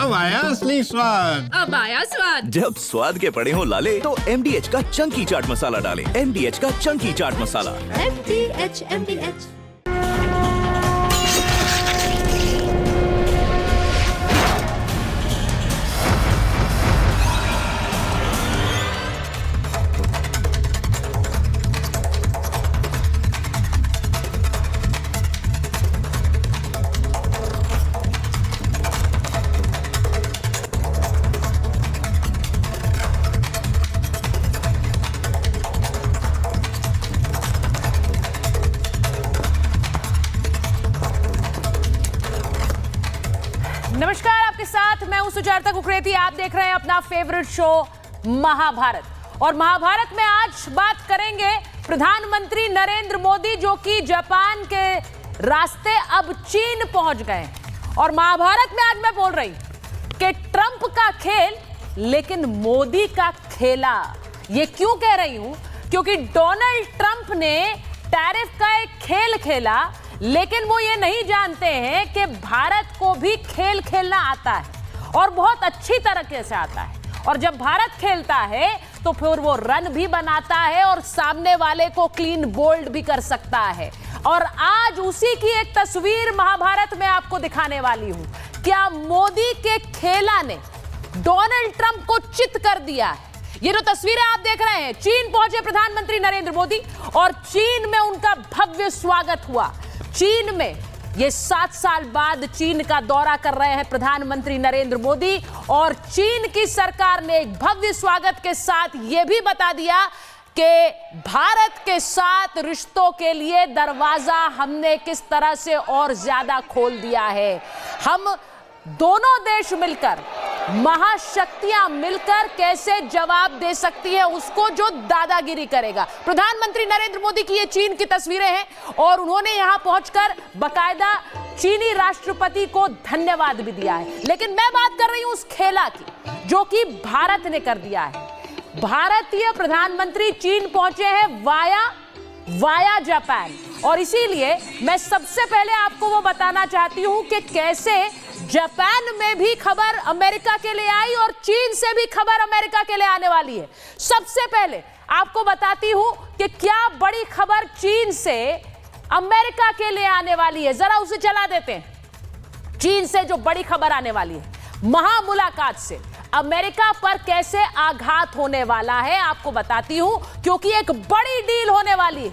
अब आया असली स्वाद। अब आया स्वाद। जब स्वाद के पड़े हो लाले तो MDH का चंकी चाट मसाला डालें। MDH का चंकी चाट मसाला। MDH। नमस्कार, आपके साथ मैं हूं सुजाता कुकरेती। आप देख रहे हैं अपना फेवरेट शो महाभारत। और महाभारत में आज बात करेंगे प्रधानमंत्री नरेंद्र मोदी, जो कि जापान के रास्ते अब चीन पहुंच गए। और महाभारत में आज मैं बोल रही कि ट्रंप का खेल लेकिन मोदी का खेला। ये क्यों कह रही हूं? क्योंकि डोनाल्ड ट्रंप ने टैरिफ का एक खेल खेला, लेकिन वो ये नहीं जानते हैं कि भारत को भी खेल खेलना आता है और बहुत अच्छी तरीके से आता है। और जब भारत खेलता है तो फिर वो रन भी बनाता है और सामने वाले को क्लीन बोल्ड भी कर सकता है। और आज उसी की एक तस्वीर महाभारत में आपको दिखाने वाली हूं। क्या मोदी के खेला ने डोनाल्ड ट्रंप को चित कर दिया है? ये जो तस्वीरें आप देख रहे हैं, चीन पहुंचे प्रधानमंत्री नरेंद्र मोदी और चीन में उनका भव्य स्वागत हुआ। चीन में ये 7 साल बाद चीन का दौरा कर रहे हैं प्रधानमंत्री नरेंद्र मोदी, और चीन की सरकार ने एक भव्य स्वागत के साथ ये भी बता दिया कि भारत के साथ रिश्तों के लिए दरवाजा हमने किस तरह से और ज्यादा खोल दिया है। हम दोनों देश मिलकर, महाशक्तियां मिलकर कैसे जवाब दे सकती है उसको जो दादागिरी करेगा। प्रधानमंत्री नरेंद्र मोदी की ये चीन की तस्वीरें हैं और उन्होंने यहां पहुंचकर बकायदा चीनी राष्ट्रपति को धन्यवाद भी दिया है। लेकिन मैं बात कर रही हूं उस खेला की जो कि भारत ने कर दिया है। भारतीय प्रधानमंत्री चीन पहुंचे हैं वाया जापान, और इसीलिए मैं सबसे पहले आपको वो बताना चाहती हूं कि कैसे जापान में भी खबर अमेरिका के लिए आई और चीन से भी खबर अमेरिका के लिए आने वाली है। सबसे पहले आपको बताती हूं कि क्या बड़ी खबर चीन से अमेरिका के लिए आने वाली है। जरा उसे चला देते हैं। चीन से जो बड़ी खबर आने वाली है, महामुलाकात से अमेरिका पर कैसे आघात होने वाला है आपको बताती हूं, क्योंकि एक बड़ी डील होने वाली है।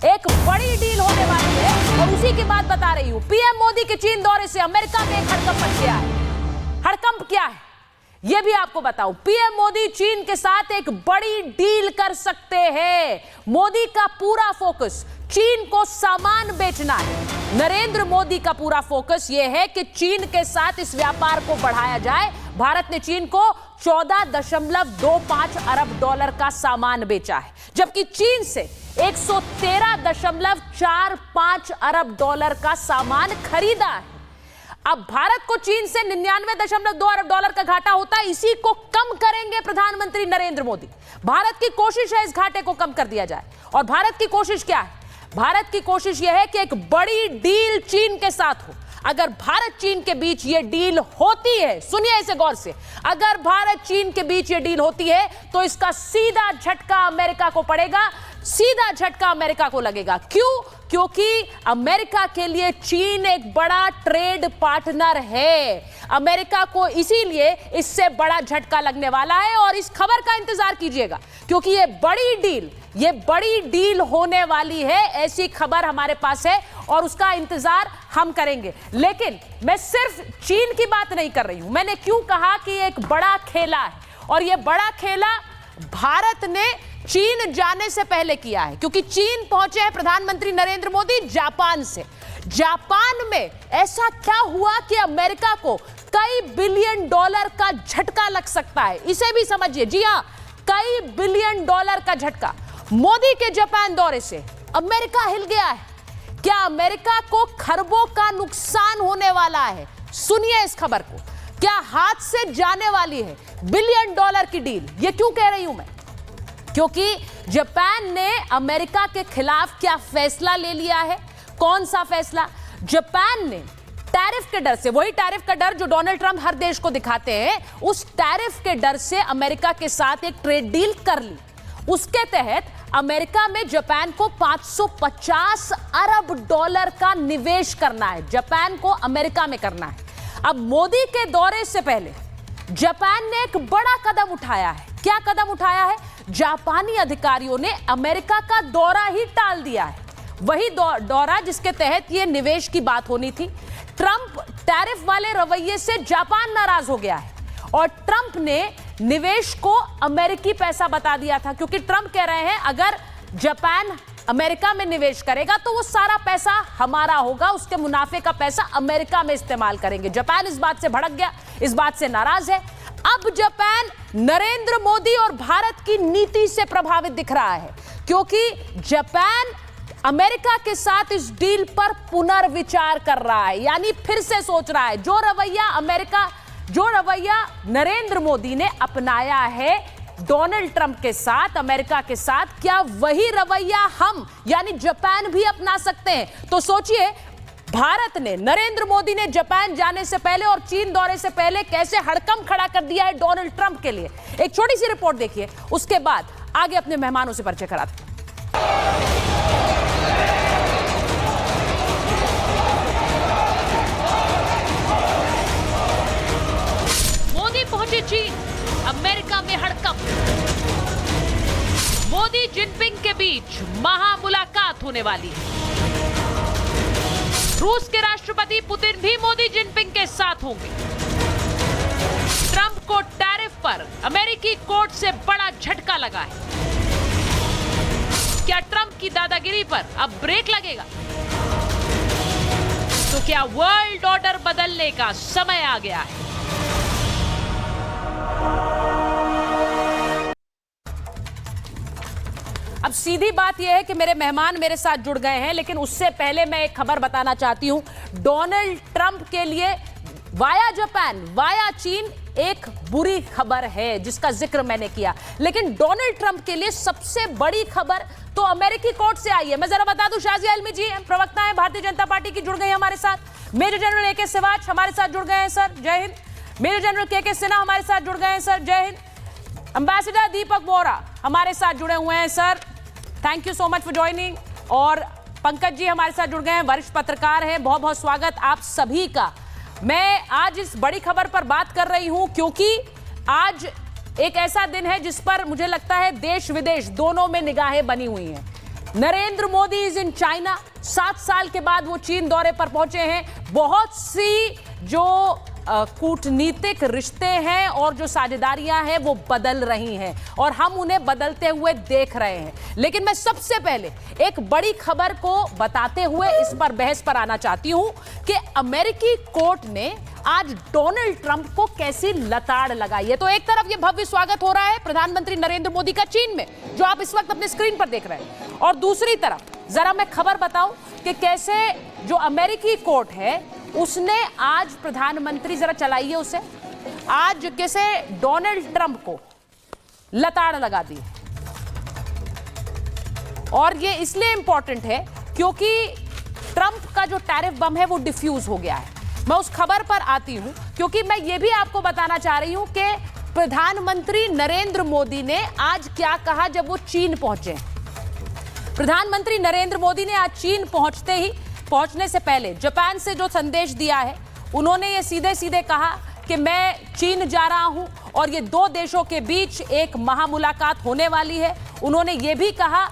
एक बड़ी डील होने वाली है और उसी की बात बता रही हूं। पीएम मोदी के चीन दौरे से अमेरिका में एक हड़कंप मच गया है। हड़कंप क्या है यह भी आपको बताऊं। पीएम मोदी चीन के साथ एक बड़ी डील कर सकते हैं। मोदी का पूरा फोकस चीन को सामान बेचना है। नरेंद्र मोदी का पूरा फोकस यह है कि चीन के साथ इस व्यापार को बढ़ाया जाए। भारत ने चीन को 14.25 अरब डॉलर का सामान बेचा है, जबकि चीन से 113.45 अरब डॉलर का सामान खरीदा है। अब भारत को चीन से 99.2 अरब डॉलर का घाटा होता है। इसी को कम करेंगे प्रधानमंत्री नरेंद्र मोदी। भारत की कोशिश है इस घाटे को कम कर दिया जाए। और भारत की कोशिश क्या है? भारत की कोशिश यह है कि एक बड़ी डील चीन के साथ हो। अगर भारत चीन के बीच ये डील होती है, सुनिए इसे गौर से, अगर भारत चीन के बीच ये डील होती है तो इसका सीधा झटका अमेरिका को पड़ेगा, सीधा झटका अमेरिका को लगेगा। क्यों? क्योंकि अमेरिका के लिए चीन एक बड़ा ट्रेड पार्टनर है। अमेरिका को इसीलिए इससे बड़ा झटका लगने वाला है और इस खबर का इंतजार कीजिएगा, क्योंकि ये बड़ी डील होने वाली है। ऐसी खबर हमारे पास है और उसका इंतजार हम करेंगे। लेकिन मैं सिर्फ चीन की बात नहीं कर रही हूं। मैंने क्यों कहा कि एक बड़ा खेला है, और यह बड़ा खेला भारत ने चीन जाने से पहले किया है, क्योंकि चीन पहुंचे हैं प्रधानमंत्री नरेंद्र मोदी जापान से। जापान में ऐसा क्या हुआ कि अमेरिका को कई बिलियन डॉलर का झटका लग सकता है, इसे भी समझिए। जी हां, कई बिलियन डॉलर का झटका। मोदी के जापान दौरे से अमेरिका हिल गया है। क्या अमेरिका को खरबों का नुकसान होने वाला है? सुनिए इस खबर को। क्या हाथ से जाने वाली है बिलियन डॉलर की डील? ये क्यों कह रही हूं मैं? क्योंकि जापान ने अमेरिका के खिलाफ क्या फैसला ले लिया है। कौन सा फैसला? जापान ने टैरिफ के डर से, वही टैरिफ का डर जो डोनाल्ड ट्रंप हर देश को दिखाते हैं, उस टैरिफ के डर से अमेरिका के साथ एक ट्रेड डील कर ली। उसके तहत अमेरिका में जापान को 550 अरब डॉलर का निवेश करना है, जापान को अमेरिका में करना है। अब मोदी के दौरे से पहले जापान ने एक बड़ा कदम उठाया है। क्या कदम उठाया है? जापानी अधिकारियों ने अमेरिका का दौरा ही टाल दिया है, वही दौरा जिसके तहत यह निवेश की बात होनी थी। ट्रंप टैरिफ वाले रवैये से जापान नाराज हो गया है और ट्रंप ने निवेश को अमेरिकी पैसा बता दिया था, क्योंकि ट्रंप कह रहे हैं अगर जापान अमेरिका में निवेश करेगा तो वो सारा पैसा हमारा होगा, उसके मुनाफे का पैसा अमेरिका में इस्तेमाल करेंगे। जापान इस बात से भड़क गया, इस बात से नाराज है। अब जापान नरेंद्र मोदी और भारत की नीति से प्रभावित दिख रहा है, क्योंकि जापान अमेरिका के साथ इस डील पर पुनर्विचार कर रहा है, यानी फिर से सोच रहा है। जो रवैया नरेंद्र मोदी ने अपनाया है डोनाल्ड ट्रंप के साथ, अमेरिका के साथ, क्या वही रवैया हम यानी जापान भी अपना सकते हैं? तो सोचिए, भारत ने, नरेंद्र मोदी ने जापान जाने से पहले और चीन दौरे से पहले कैसे हड़कंप खड़ा कर दिया है डोनाल्ड ट्रंप के लिए। एक छोटी सी रिपोर्ट देखिए, उसके बाद आगे अपने मेहमानों से परिचय कराते हैं। मोदी पहुंचे चीन, अमेरिका में हड़कंप। मोदी जिनपिंग के बीच महामुलाकात होने वाली है। रूस के राष्ट्रपति पुतिन भी मोदी जिनपिंग के साथ होंगे। ट्रंप को टैरिफ पर अमेरिकी कोर्ट से बड़ा झटका लगा है। क्या ट्रंप की दादागिरी पर अब ब्रेक लगेगा? तो क्या वर्ल्ड ऑर्डर बदलने का समय आ गया है? अब सीधी बात यह है कि मेरे मेहमान मेरे साथ जुड़ गए हैं, लेकिन उससे पहले मैं एक खबर बताना चाहती हूं। डोनाल्ड ट्रंप के लिए वाया जापान, वाया चीन एक बुरी खबर है जिसका जिक्र मैंने किया, लेकिन डोनाल्ड ट्रंप के लिए सबसे बड़ी खबर तो अमेरिकी कोर्ट से आई है। मैं जरा बता दूं, शाजिया आलमी जी प्रवक्ता है भारतीय जनता पार्टी की, जुड़ गए हैं हमारे साथ। Major general A K. सिवाच हमारे साथ जुड़ गए हैं सर, जय हिंद। मेजर जनरल के सिन्हा हमारे साथ जुड़ गए हैं सर, जय हिंद। एम्बेसडर दीपक बोरा हमारे साथ जुड़े हुए हैं sir, thank you so much for joining. और पंकज जी हमारे साथ जुड़ गए हैं, वरिष्ठ पत्रकार हैं, बहुत बहुत स्वागत आप सभी का। मैं आज इस बड़ी खबर पर बात कर रही हूं क्योंकि आज एक ऐसा दिन है जिस पर मुझे लगता है देश विदेश दोनों में निगाहें बनी हुई हैं। Narendra Modi is in China, 7 साल के बाद वो चीन दौरे पर पहुंचे हैं। बहुत सी जो कूटनीतिक रिश्ते हैं और जो साझेदारियां हैं वो बदल रही हैं और हम उन्हें बदलते हुए देख रहे हैं। लेकिन मैं सबसे पहले एक बड़ी खबर को बताते हुए इस पर बहस पर आना चाहती हूं कि अमेरिकी कोर्ट ने आज डोनाल्ड ट्रंप को कैसी लताड़ लगाई है। तो एक तरफ ये भव्य स्वागत हो रहा है प्रधानमंत्री नरेंद्र मोदी का चीन में, जो आप इस वक्त अपने स्क्रीन पर देख रहे हैं, और दूसरी तरफ जरा मैं खबर बताऊं कि कैसे जो अमेरिकी कोर्ट है उसने आज प्रधानमंत्री, जरा चलाइए उसे, आज कैसे डोनाल्ड ट्रंप को लताड़ लगा दी। और ये इसलिए इंपॉर्टेंट है क्योंकि ट्रंप का जो टैरिफ बम है वो डिफ्यूज हो गया है। मैं उस खबर पर आती हूं क्योंकि मैं ये भी आपको बताना चाह रही हूं कि प्रधानमंत्री नरेंद्र मोदी ने आज क्या कहा जब वो चीन पहुंचे। प्रधानमंत्री नरेंद्र मोदी ने आज चीन पहुंचने से पहले जापान से जो संदेश दिया है, उन्होंने ये सीधे सीधे कहा कि मैं चीन जा रहा हूं और ये दो देशों के बीच एक महामुलाकात होने वाली है। उन्होंने ये भी कहा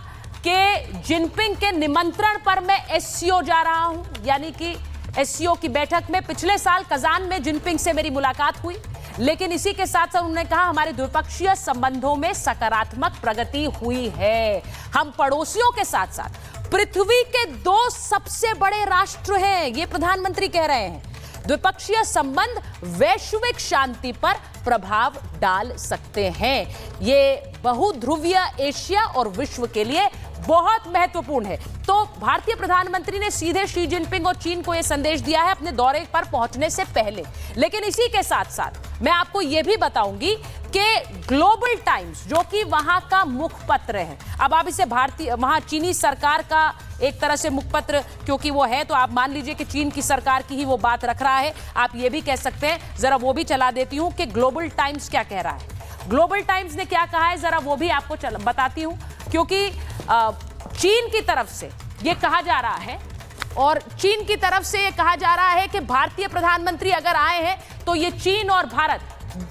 कि जिनपिंग के निमंत्रण पर मैं एससीओ जा रहा हूं, यानी कि एससीओ की बैठक में पिछले साल कजान में जिनपिंग से मेरी मुलाकात हुई। लेकिन इसी के साथ साथ उन्होंने कहा हमारे द्विपक्षीय संबंधों में सकारात्मक प्रगति हुई है। हम पड़ोसियों के साथ साथ पृथ्वी के 2 सबसे बड़े राष्ट्र हैं, ये प्रधानमंत्री कह रहे हैं। द्विपक्षीय संबंध वैश्विक शांति पर प्रभाव डाल सकते हैं। ये बहुध्रुवीय एशिया और विश्व के लिए बहुत महत्वपूर्ण है। तो भारतीय प्रधानमंत्री ने सीधे शी जिनपिंग और चीन को यह संदेश दिया है अपने दौरे पर पहुंचने से पहले। लेकिन इसी के साथ साथ मैं आपको यह भी बताऊंगी कि ग्लोबल टाइम्स जो कि वहां का मुखपत्र है, अब आप इसे भारतीय वहां चीनी सरकार का एक तरह से मुखपत्र क्योंकि वो है, तो आप मान लीजिए कि चीन की सरकार की ही वो बात रख रहा है, आप ये भी कह सकते हैं। जरा वो भी चला देती हूं कि ग्लोबल टाइम्स क्या कह रहा है। ग्लोबल टाइम्स ने क्या कहा है, जरा वो भी आपको बताती हूं, क्योंकि चीन की तरफ से ये कहा जा रहा है और चीन की तरफ से ये कहा जा रहा है कि भारतीय प्रधानमंत्री अगर आए हैं तो ये चीन और भारत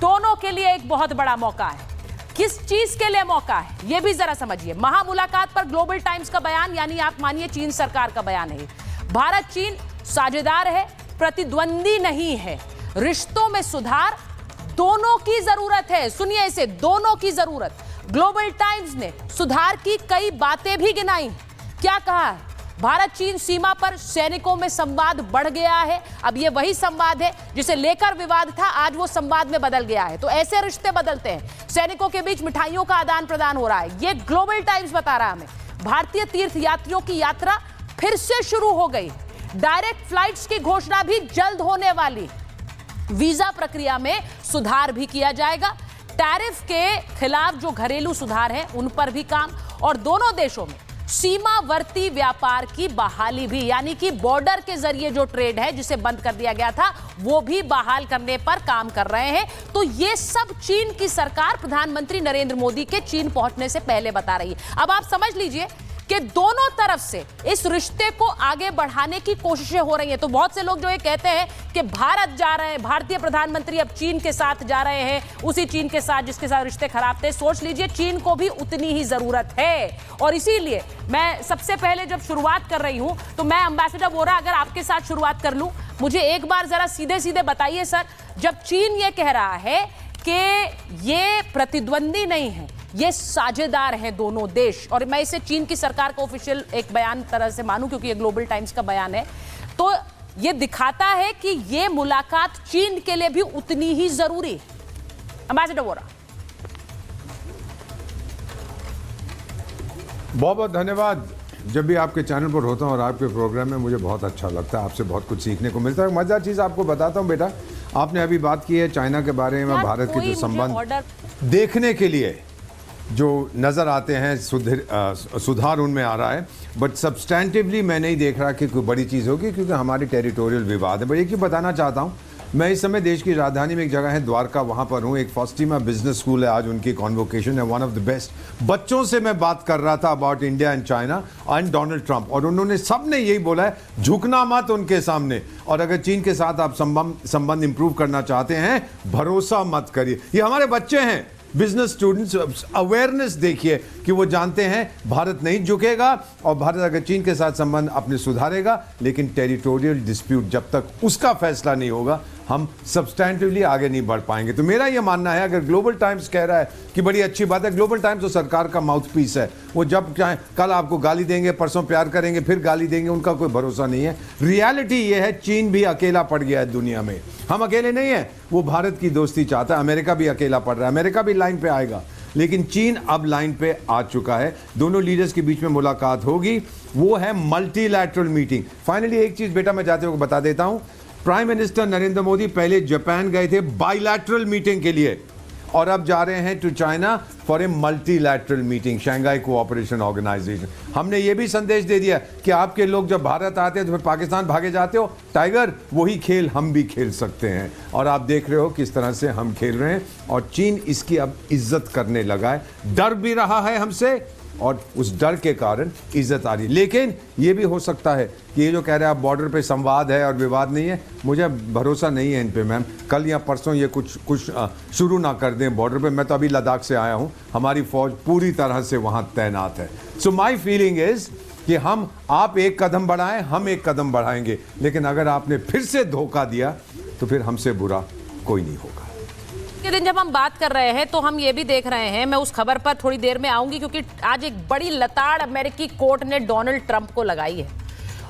दोनों के लिए एक बहुत बड़ा मौका है। किस चीज के लिए मौका है, ये भी जरा समझिए। महामुलाकात पर ग्लोबल टाइम्स का बयान, यानी आप मानिए चीन सरकार का बयान है। भारत चीन साझेदार है, प्रतिद्वंदी नहीं है। रिश्तों में सुधार दोनों की जरूरत है। सुनिए इसे, दोनों की जरूरत। ग्लोबल टाइम्स ने सुधार की कई बातें भी गिनाई। क्या कहा है? भारत चीन सीमा पर सैनिकों में संवाद बढ़ गया है। अब ये वही संवाद है जिसे लेकर विवाद था, आज वो संवाद में बदल गया है। तो ऐसे रिश्ते बदलते हैं। सैनिकों के बीच मिठाइयों का आदान प्रदान हो रहा है, ये ग्लोबल टाइम्स बता रहा है हमें। भारतीय तीर्थ यात्रियों की यात्रा फिर से शुरू हो गई। डायरेक्ट फ्लाइट्स की घोषणा भी जल्द होने वाली। वीजा प्रक्रिया में सुधार भी किया जाएगा। टैरिफ के खिलाफ जो घरेलू सुधार है उन पर भी काम, और दोनों देशों में सीमावर्ती व्यापार की बहाली भी, यानी कि बॉर्डर के जरिए जो ट्रेड है जिसे बंद कर दिया गया था वो भी बहाल करने पर काम कर रहे हैं। तो ये सब चीन की सरकार प्रधानमंत्री नरेंद्र मोदी के चीन पहुंचने से पहले बता रही है। अब आप समझ लीजिए कि दोनों तरफ से इस रिश्ते को आगे बढ़ाने की कोशिशें हो रही हैं। तो बहुत से लोग जो ये कहते हैं कि भारत जा रहे हैं, भारतीय प्रधानमंत्री अब चीन के साथ जा रहे हैं, उसी चीन के साथ जिसके साथ रिश्ते खराब थे। सोच लीजिए चीन को भी उतनी ही जरूरत है। और इसीलिए मैं सबसे पहले जब शुरुआत कर रही हूं तो मैं एम्बेसडर वोरा अगर आपके साथ शुरुआत कर लूं, मुझे एक बार जरा सीधे सीधे बताइए सर, जब चीन ये कह रहा है कि ये प्रतिद्वंदी नहीं है, ये साझेदार हैं दोनों देश, और मैं इसे चीन की सरकार का ऑफिशियल एक बयान तरह से मानूं क्योंकि ये ग्लोबल टाइम्स का बयान है, तो ये दिखाता है कि ये मुलाकात चीन के लिए भी उतनी ही जरूरी है। एम्बेसडर वोरा, बहुत बहुत धन्यवाद। जब भी आपके चैनल पर होता हूँ और आपके प्रोग्राम में मुझे बहुत अच्छा लगता है, आपसे बहुत कुछ सीखने को मिलता है। मज़ेदार चीज़ आपको बताता हूँ बेटा, आपने अभी बात की है चाइना के बारे में, भारत के जो संबंध देखने के लिए जो नज़र आते हैं सुधार उनमें आ रहा है, बट सब्सटेंटिवली मैं नहीं देख रहा कि कोई बड़ी चीज़ होगी, क्योंकि हमारी टेरिटोरियल विवाद है। मैं एक ही बताना चाहता हूँ, मैं इस समय देश की राजधानी में एक जगह है द्वारका, वहाँ पर हूँ। एक फास्टिमा बिजनेस स्कूल है, आज उनकी कॉन्वोकेशन है, वन ऑफ द बेस्ट। बच्चों से मैं बात कर रहा था about India and China and Donald Trump, और उन्होंने सब ने यही बोला है, झुकना मत उनके सामने, और अगर चीन के साथ आप संबंध इंप्रूव करना चाहते हैं, भरोसा मत करिए। ये हमारे बच्चे हैं, बिजनेस स्टूडेंट्स, अवेयरनेस देखिए कि वो जानते हैं भारत नहीं झुकेगा, और भारत अगर चीन के साथ संबंध अपने सुधारेगा, लेकिन टेरिटोरियल डिस्प्यूट जब तक उसका फैसला नहीं होगा, हम सब्सटेंटिवली आगे नहीं बढ़ पाएंगे। तो मेरा ये मानना है, अगर ग्लोबल टाइम्स कह रहा है कि बड़ी अच्छी बात है, ग्लोबल टाइम्स तो सरकार का माउथपीस है, वो जब चाहे कल आपको गाली देंगे, परसों प्यार करेंगे, फिर गाली देंगे, उनका कोई भरोसा नहीं है। रियलिटी ये है, चीन भी अकेला पड़ गया है दुनिया में, हम अकेले नहीं हैं। वो भारत की दोस्ती चाहता है, अमेरिका भी अकेला पड़ रहा है, अमेरिका भी लाइन पे आएगा, लेकिन चीन अब लाइन पे आ चुका है। दोनों लीडर्स के बीच में मुलाकात होगी, वो है मल्टीलैटरल मीटिंग। फाइनली एक चीज बेटा मैं जाते हुए बता देता हूं, प्राइम मिनिस्टर नरेंद्र मोदी पहले जापान गए थे बाइलैटरल मीटिंग के लिए, और अब जा रहे हैं to China for a multilateral meeting, Shanghai cooperation organisation. हमने ये भी संदेश दे दिया कि आपके लोग जब भारत आते हैं तो फिर पाकिस्तान भागे जाते हो, टाइगर वही खेल हम भी खेल सकते हैं, और आप देख रहे हो किस तरह से हम खेल रहे हैं, और चीन इसकी अब इज्जत करने लगा है, डर भी रहा है हमसे, और उस डर के कारण इज्जत आ रही। लेकिन ये भी हो सकता है कि ये जो कह रहे हैं आप बॉर्डर पे संवाद है और विवाद नहीं है, मुझे भरोसा नहीं है इन पे मैम। कल या परसों ये कुछ शुरू ना कर दें बॉर्डर पे। मैं तो अभी लद्दाख से आया हूँ, हमारी फौज पूरी तरह से वहाँ तैनात है। सो माई फीलिंग इज कि आप एक कदम बढ़ाएं, हम एक कदम बढ़ाएंगे, लेकिन अगर आपने फिर से धोखा दिया तो फिर हमसे बुरा कोई नहीं होगा। के दिन जब हम बात कर रहे हैं तो हम ये भी देख रहे हैं, मैं उस खबर पर थोड़ी देर में आऊंगी, क्योंकि आज एक बड़ी लताड़ अमेरिकी कोर्ट ने डोनाल्ड ट्रंप को लगाई है,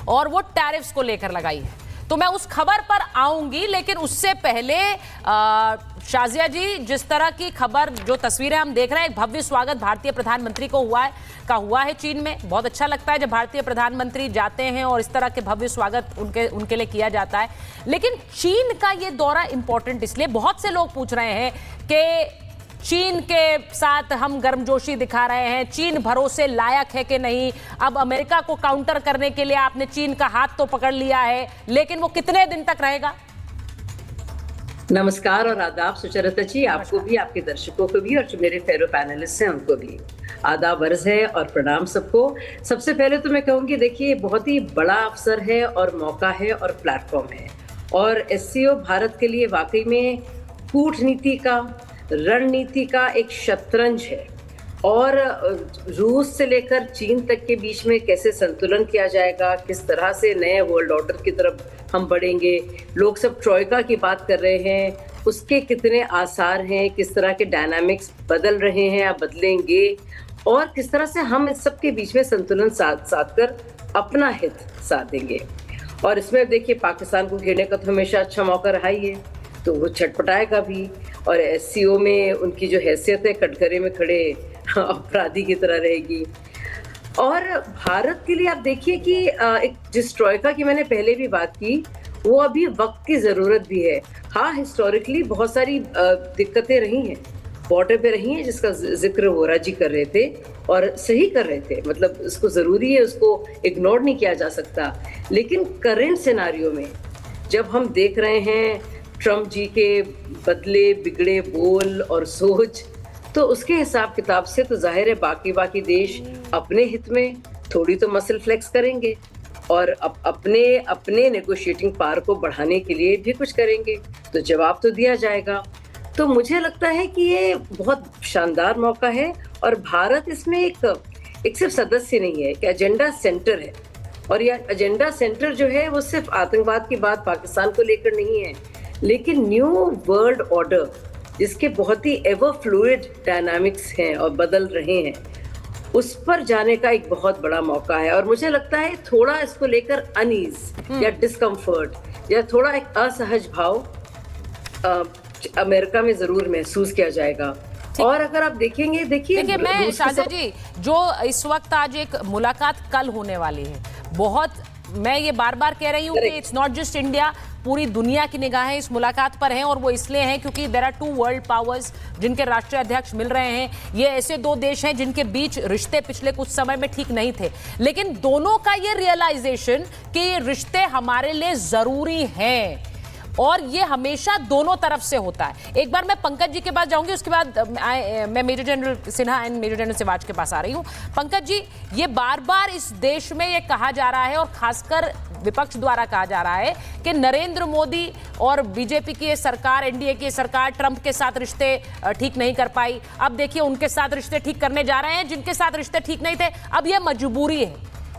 और वो टैरिफ्स को लेकर लगाई है। तो मैं उस खबर पर आऊंगी, लेकिन उससे पहले शाजिया जी, जिस तरह की खबर, जो तस्वीरें हम देख रहे हैं, एक भव्य स्वागत भारतीय प्रधानमंत्री को हुआ है चीन में। बहुत अच्छा लगता है जब भारतीय प्रधानमंत्री जाते हैं और इस तरह के भव्य स्वागत उनके लिए किया जाता है। लेकिन चीन का ये दौरा इंपॉर्टेंट इसलिए, बहुत से लोग पूछ रहे हैं कि चीन के साथ हम गर्मजोशी दिखा रहे हैं, चीन भरोसे लायक है कि नहीं। अब अमेरिका को काउंटर करने के लिए आपने चीन का हाथ तो पकड़ लिया है, लेकिन वो कितने दिन तक रहेगा? नमस्कार और आदाब सुचरिता जी, आपको भी, आपके दर्शकों को भी, और जो मेरे फेरो पैनलिस्ट हैं उनको भी आदाब अर्ज है और प्रणाम सबको। सबसे पहले तो मैं कहूँगी, देखिए बहुत ही बड़ा अवसर है और मौका है और प्लेटफॉर्म है, और एससीओ भारत के लिए वाकई में कूटनीति का, रणनीति का एक शतरंज है, और रूस से लेकर चीन तक के बीच में कैसे संतुलन किया जाएगा, किस तरह से नए वर्ल्ड ऑर्डर की तरफ हम बढ़ेंगे। लोग सब ट्रॉयका की बात कर रहे हैं, उसके कितने आसार हैं, किस तरह के डायनामिक्स बदल रहे हैं या बदलेंगे, और किस तरह से हम इस सब के बीच में संतुलन साध कर अपना हित साधेंगे। और इसमें देखिए पाकिस्तान को घेरने का तो हमेशा अच्छा मौका रहा ही है, तो वो छटपटाएगा भी, और एससीओ में उनकी जो हैसियत है कटघरे में खड़े अपराधी की तरह रहेगी। और भारत के लिए आप देखिए कि एक जिस ट्रॉयका की मैंने पहले भी बात की, वो अभी वक्त की ज़रूरत भी है। हाँ, हिस्टोरिकली बहुत सारी दिक्कतें रही हैं, बॉर्डर पे रही हैं, जिसका जिक्र वोरा जी कर रहे थे और सही कर रहे थे, मतलब उसको ज़रूरी है, उसको इग्नोर नहीं किया जा सकता। लेकिन करेंट सिनारियो में जब हम देख रहे हैं ट्रम्प जी के बदले बिगड़े बोल और सोच, तो उसके हिसाब किताब से तो जाहिर है बाकी देश अपने हित में थोड़ी तो मसल फ्लेक्स करेंगे और अपने नेगोशिएटिंग पावर को बढ़ाने के लिए भी कुछ करेंगे, तो जवाब तो दिया जाएगा। तो मुझे लगता है कि ये बहुत शानदार मौका है, और भारत इसमें एक सिर्फ सदस्य नहीं है, एक एजेंडा सेंटर है। और यह एजेंडा सेंटर जो है वो सिर्फ आतंकवाद की बात पाकिस्तान को लेकर नहीं है, लेकिन न्यू वर्ल्ड ऑर्डर जिसके बहुत ही एवर फ्लूइड डायनामिक्स हैं और बदल रहे हैं, उस पर जाने का एक बहुत बड़ा मौका है। और मुझे लगता है थोड़ा इसको लेकर अनईज या डिस्कम्फर्ट या थोड़ा एक असहज भाव अमेरिका में जरूर महसूस किया जाएगा। और अगर आप देखेंगे, देखिए मैं शारदा जी, जो इस वक्त आज एक मुलाकात कल होने वाली है, बहुत मैं ये बार बार कह रही हूँ कि इट्स नॉट जस्ट इंडिया, पूरी दुनिया की निगाहें इस मुलाकात पर हैं, और वो इसलिए हैं क्योंकि देयर आर 2 वर्ल्ड पावर्स जिनके राष्ट्रीय अध्यक्ष मिल रहे हैं। ये ऐसे 2 देश हैं जिनके बीच रिश्ते पिछले कुछ समय में ठीक नहीं थे, लेकिन दोनों का ये रियलाइजेशन कि ये रिश्ते हमारे लिए जरूरी हैं, और ये हमेशा दोनों तरफ से होता है। एक बार मैं पंकज जी के पास जाऊंगी, उसके बाद मैं major general Sinha and major general Siwach के पास आ रही हूं। पंकज जी, ये बार बार इस देश में ये कहा जा रहा है, और खासकर विपक्ष द्वारा कहा जा रहा है कि नरेंद्र मोदी और बीजेपी की ये सरकार, एनडीए की सरकार ट्रंप के साथ रिश्ते ठीक नहीं कर पाई। अब देखिए उनके साथ रिश्ते ठीक करने जा रहे हैं जिनके साथ रिश्ते ठीक नहीं थे। अब ये मजबूरी है,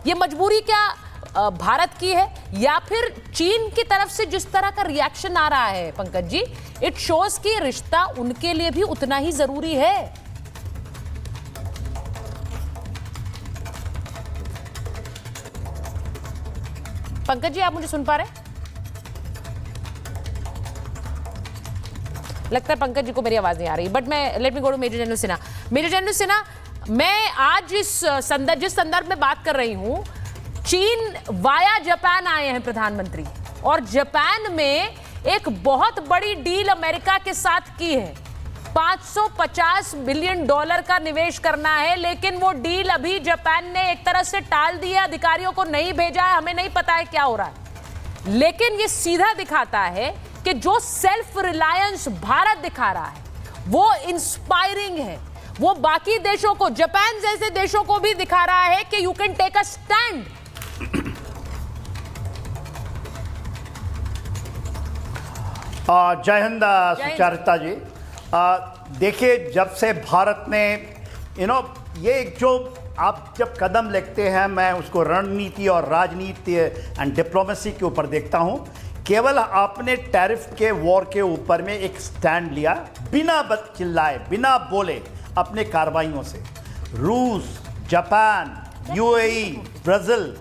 ये मजबूरी क्या भारत की है या फिर चीन की तरफ से जिस तरह का रिएक्शन आ रहा है? पंकज जी, इट शोज कि रिश्ता उनके लिए भी उतना ही जरूरी है। पंकज जी, आप मुझे सुन पा रहे हैं? लगता है पंकज जी को मेरी आवाज नहीं आ रही, बट मैं let me go to major general Sinha. Major general Sinha, मैं आज जिस संदर्भ में बात कर रही हूं, चीन वाया जापान आए हैं प्रधानमंत्री, और जापान में एक बहुत बड़ी डील अमेरिका के साथ की है। $550 बिलियन का निवेश करना है, लेकिन वो डील अभी जापान ने एक तरह से टाल दी है, अधिकारियों को नहीं भेजा है, हमें नहीं पता है क्या हो रहा है। लेकिन ये सीधा दिखाता है कि जो सेल्फ रिलायंस भारत दिखा रहा है वो इंस्पायरिंग है, वो बाकी देशों को, जापान जैसे देशों को भी दिखा रहा है कि you can take a stand. जय हिंद सुचरिता जी। देखिए, जब से भारत ने ये जो आप जब कदम लेते हैं, मैं उसको रणनीति और राजनीति एंड डिप्लोमेसी के ऊपर देखता हूं। केवल आपने टैरिफ के वॉर के ऊपर में एक स्टैंड लिया, बिना चिल्लाए, बिना बोले, अपने कार्रवाइयों से। रूस, Japan, UAE, Brazil,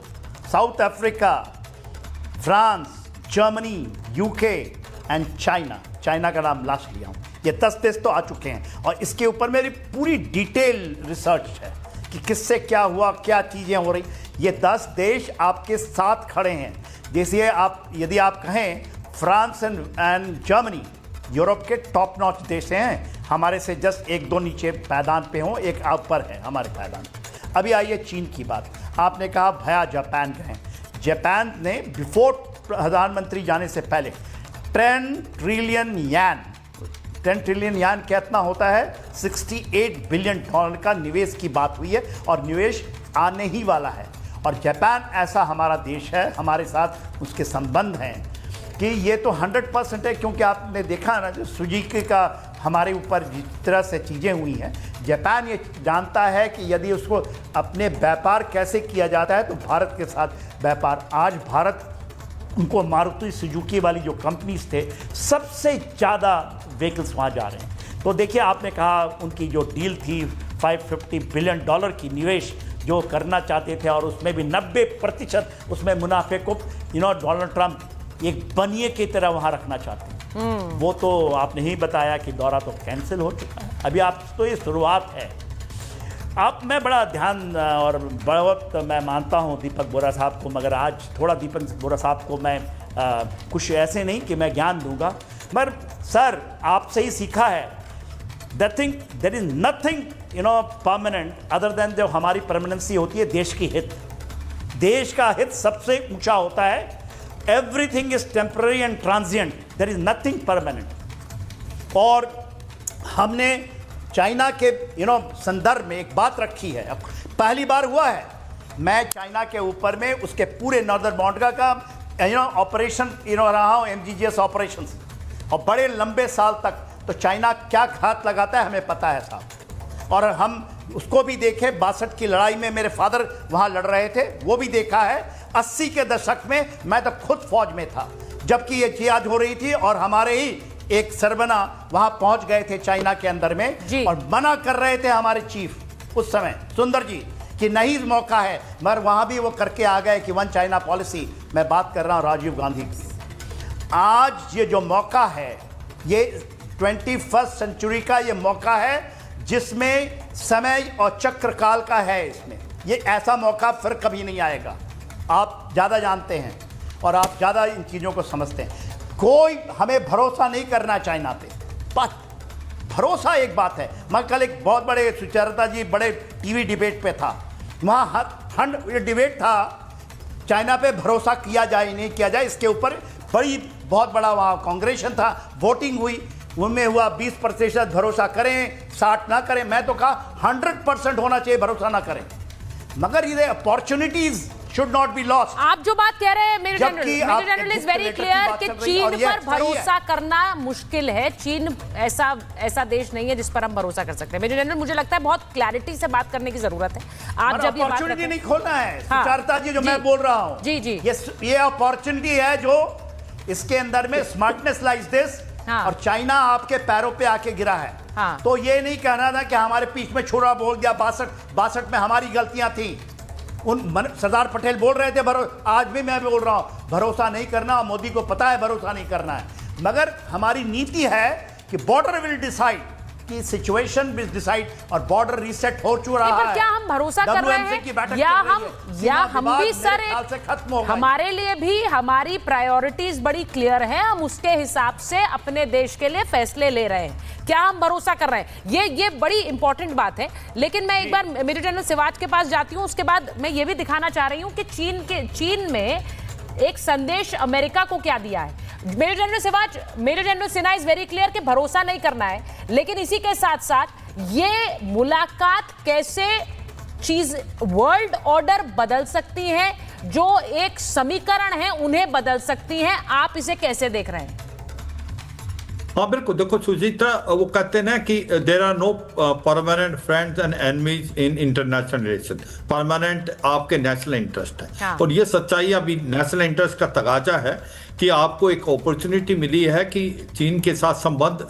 south Africa, France, Germany, UK and China का नाम लास्ट लिया हूँ। ये 10 देश तो आ चुके हैं, और इसके ऊपर मेरी पूरी डिटेल रिसर्च है कि किससे क्या हुआ, क्या चीज़ें हो रही। ये 10 देश आपके साथ खड़े हैं। जैसे यदि आप कहें फ्रांस एंड जर्मनी, यूरोप के टॉप नॉच देश हैं, हमारे से जस्ट एक दो नीचे पायदान पे हों, एक ऊपर है हमारे पायदान। अभी आइए चीन की बात। आपने कहा भैया जापान गए। जापान ने बिफोर प्रधानमंत्री जाने से पहले 10 ट्रिलियन यान कितना होता है, 68 बिलियन डॉलर का निवेश की बात हुई है और निवेश आने ही वाला है। और जापान ऐसा हमारा देश है, हमारे साथ उसके संबंध हैं कि ये तो 100% है, क्योंकि आपने देखा ना जो सुजुकी का हमारे ऊपर जिस तरह से चीज़ें हुई हैं, जापान ये जानता है कि यदि उसको अपने व्यापार कैसे किया जाता है तो भारत के साथ व्यापार। आज भारत उनको मारुति सुजुकी वाली जो कंपनीज थे, सबसे ज़्यादा व्हीकल्स वहाँ जा रहे हैं। तो देखिए, आपने कहा उनकी जो डील थी 550 बिलियन डॉलर की निवेश जो करना चाहते थे और उसमें भी 90% उसमें मुनाफे को डोनाल्ड ट्रंप एक बनिए की तरह वहाँ रखना चाहते हैं। वो तो आपने ही बताया कि दौरा तो कैंसिल हो चुका है। अभी आप तो ये शुरुआत है। आप मैं बड़ा ध्यान और बहुत मैं मानता हूँ दीपक बोरा साहब को, मगर आज थोड़ा दीपक बोरा साहब को मैं कुछ ऐसे नहीं कि मैं ज्ञान दूंगा, मगर सर आपसे ही सीखा है। There is nothing permanent other than जो हमारी परमानेंसी होती है देश की हित। देश का हित सबसे ऊंचा होता है। Everything is temporary and transient, there is nothing permanent. और हमने चाइना के संदर्भ में एक बात रखी है, पहली बार हुआ है। मैं चाइना के ऊपर में उसके पूरे नॉर्दर्न बॉर्डर का ऑपरेशन रहा हूँ, MGGS ऑपरेशन, और बड़े लंबे साल तक। तो चाइना क्या घात लगाता है हमें पता है साहब, और हम उसको भी देखे। 62 की लड़ाई में मेरे फादर वहाँ लड़ रहे थे, वो भी देखा है। 80 के दशक में मैं तो खुद फौज में था जबकि ये जिहाद हो रही थी, और हमारे ही एक सरबना वहाँ पहुँच गए थे चाइना के अंदर में, और मना कर रहे थे हमारे चीफ उस समय सुंदर जी कि नहीं मौका है, मगर वहाँ भी वो करके आ गए कि 1 चाइना पॉलिसी। मैं बात कर रहा हूँ राजीव गांधी की। आज ये जो मौका है, ये 21st सेंचुरी का ये मौका है जिसमें समय और चक्र काल का है। इसमें ये ऐसा मौका फिर कभी नहीं आएगा। आप ज़्यादा जानते हैं और आप ज़्यादा इन चीज़ों को समझते हैं। कोई हमें भरोसा नहीं करना चाइना पे, बस भरोसा एक बात है। मैं कल एक बहुत बड़े सुचरिता जी बड़े टीवी डिबेट पे था, वहाँ ये डिबेट था चाइना पे भरोसा किया जाए नहीं किया जाए, इसके ऊपर बहुत बड़ा वहाँ कांग्रेशन था, वोटिंग हुई, उनमें हुआ 20% भरोसा करें 60 ना करें। मैं तो कहा 100% होना चाहिए, भरोसा ना करें, मगर ये opportunities should not be lost. आप जो बात कह रहे हैं major general is very clear कि चीन पर भरोसा करना मुश्किल है। चीन ऐसा देश नहीं है जिस पर हम भरोसा कर सकते हैं। मेजर जनरल, मुझे लगता है बहुत क्लैरिटी से बात करने की जरूरत है। आप जब ये बात अपॉर्चुनिटी नहीं खोलना है, हाँ, सुचरिता जी जो मैं बोल रहा हूँ, जी ये अपॉर्चुनिटी है जो इसके अंदर में स्मार्टनेस लाइज दिस। हाँ। और चाइना आपके पैरों पे आके गिरा है। हाँ। तो ये नहीं कहना था कि हमारे पीठ में छुरा बोल दिया, 62 में हमारी गलतियां थी। सरदार पटेल बोल रहे थे, आज भी मैं बोल रहा हूं भरोसा नहीं करना, और मोदी को पता है भरोसा नहीं करना है। मगर हमारी नीति है कि बॉर्डर विल डिसाइड, कि सिचुएशन विल डिसाइड, और बॉर्डर रीसेट हो चुका है। क्या हम भरोसा कर रहे हैं या हम भी सर खत्म हो, हमारे लिए भी हमारी प्रायोरिटीज बड़ी क्लियर है, हम उसके हिसाब से अपने देश के लिए फैसले ले रहे हैं। क्या हम भरोसा कर रहे हैं, ये बड़ी इंपॉर्टेंट बात है। लेकिन मैं एक बार मेजर जनरल सिवाच के पास जाती हूँ, उसके बाद मैं ये भी दिखाना चाह रही हूँ कि चीन में एक संदेश अमेरिका को क्या दिया है। Major general Sinha is very clear कि भरोसा नहीं करना है, लेकिन इसी के साथ साथ ये मुलाकात कैसे चीज वर्ल्ड ऑर्डर बदल सकती है, जो एक समीकरण है उन्हें बदल सकती हैं। आप इसे कैसे देख रहे हैं? हाँ बिल्कुल, देखो सुजीता, वो कहते हैं ना कि there are no permanent friends and enemies in international relation. Permanent आपके नेशनल इंटरेस्ट है। हाँ। और ये सच्चाई अभी नेशनल इंटरेस्ट का तगाजा है कि आपको एक अपॉर्चुनिटी मिली है कि चीन के साथ संबंध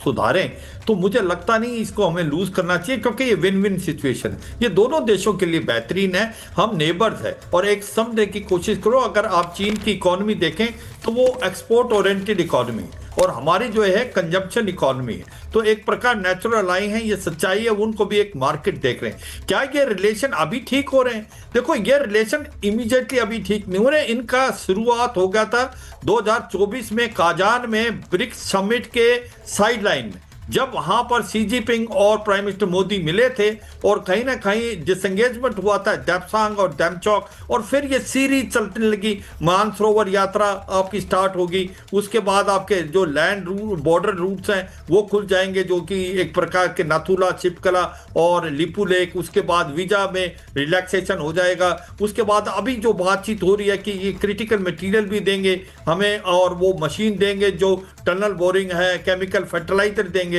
सुधारें। तो मुझे लगता नहीं इसको हमें लूज करना चाहिए, क्योंकि ये विन विन सिचुएशन, ये दोनों देशों के लिए बेहतरीन है। हम नेबर्स है और एक समझने की कोशिश करो। अगर आप चीन की इकोनॉमी देखें तो वो एक्सपोर्ट ओरिएंटेड इकोनॉमी, और हमारी जो है कंजम्पशन इकोनॉमी है। तो एक प्रकार नेचुरल आई है, ये सच्चाई है, उनको भी एक मार्केट देख रहे हैं। क्या ये रिलेशन अभी ठीक हो रहे हैं? देखो ये रिलेशन इमीडिएटली अभी ठीक नहीं हो रहे। इनका शुरुआत हो गया था 2024 में काजान में ब्रिक्स समिट के साइडलाइन में, जब वहां पर सी जिनपिंग और प्राइम मिनिस्टर मोदी मिले थे और कहीं ना कहीं डिसंगेजमेंट हुआ था डेप्सांग और डेमचौक, और फिर ये सीरीज चलने लगी। मानसरोवर यात्रा आपकी स्टार्ट होगी, उसके बाद आपके जो लैंड रूट बॉर्डर रूट्स हैं वो खुल जाएंगे, जो कि एक प्रकार के नाथुला, चिपकला और लिपू लेक। उसके बाद वीजा में रिलैक्सेशन हो जाएगा। उसके बाद अभी जो बातचीत हो रही है कि ये क्रिटिकल मटेरियल भी देंगे हमें, और वो मशीन देंगे जो टनल बोरिंग है, केमिकल फर्टिलाइजर देंगे।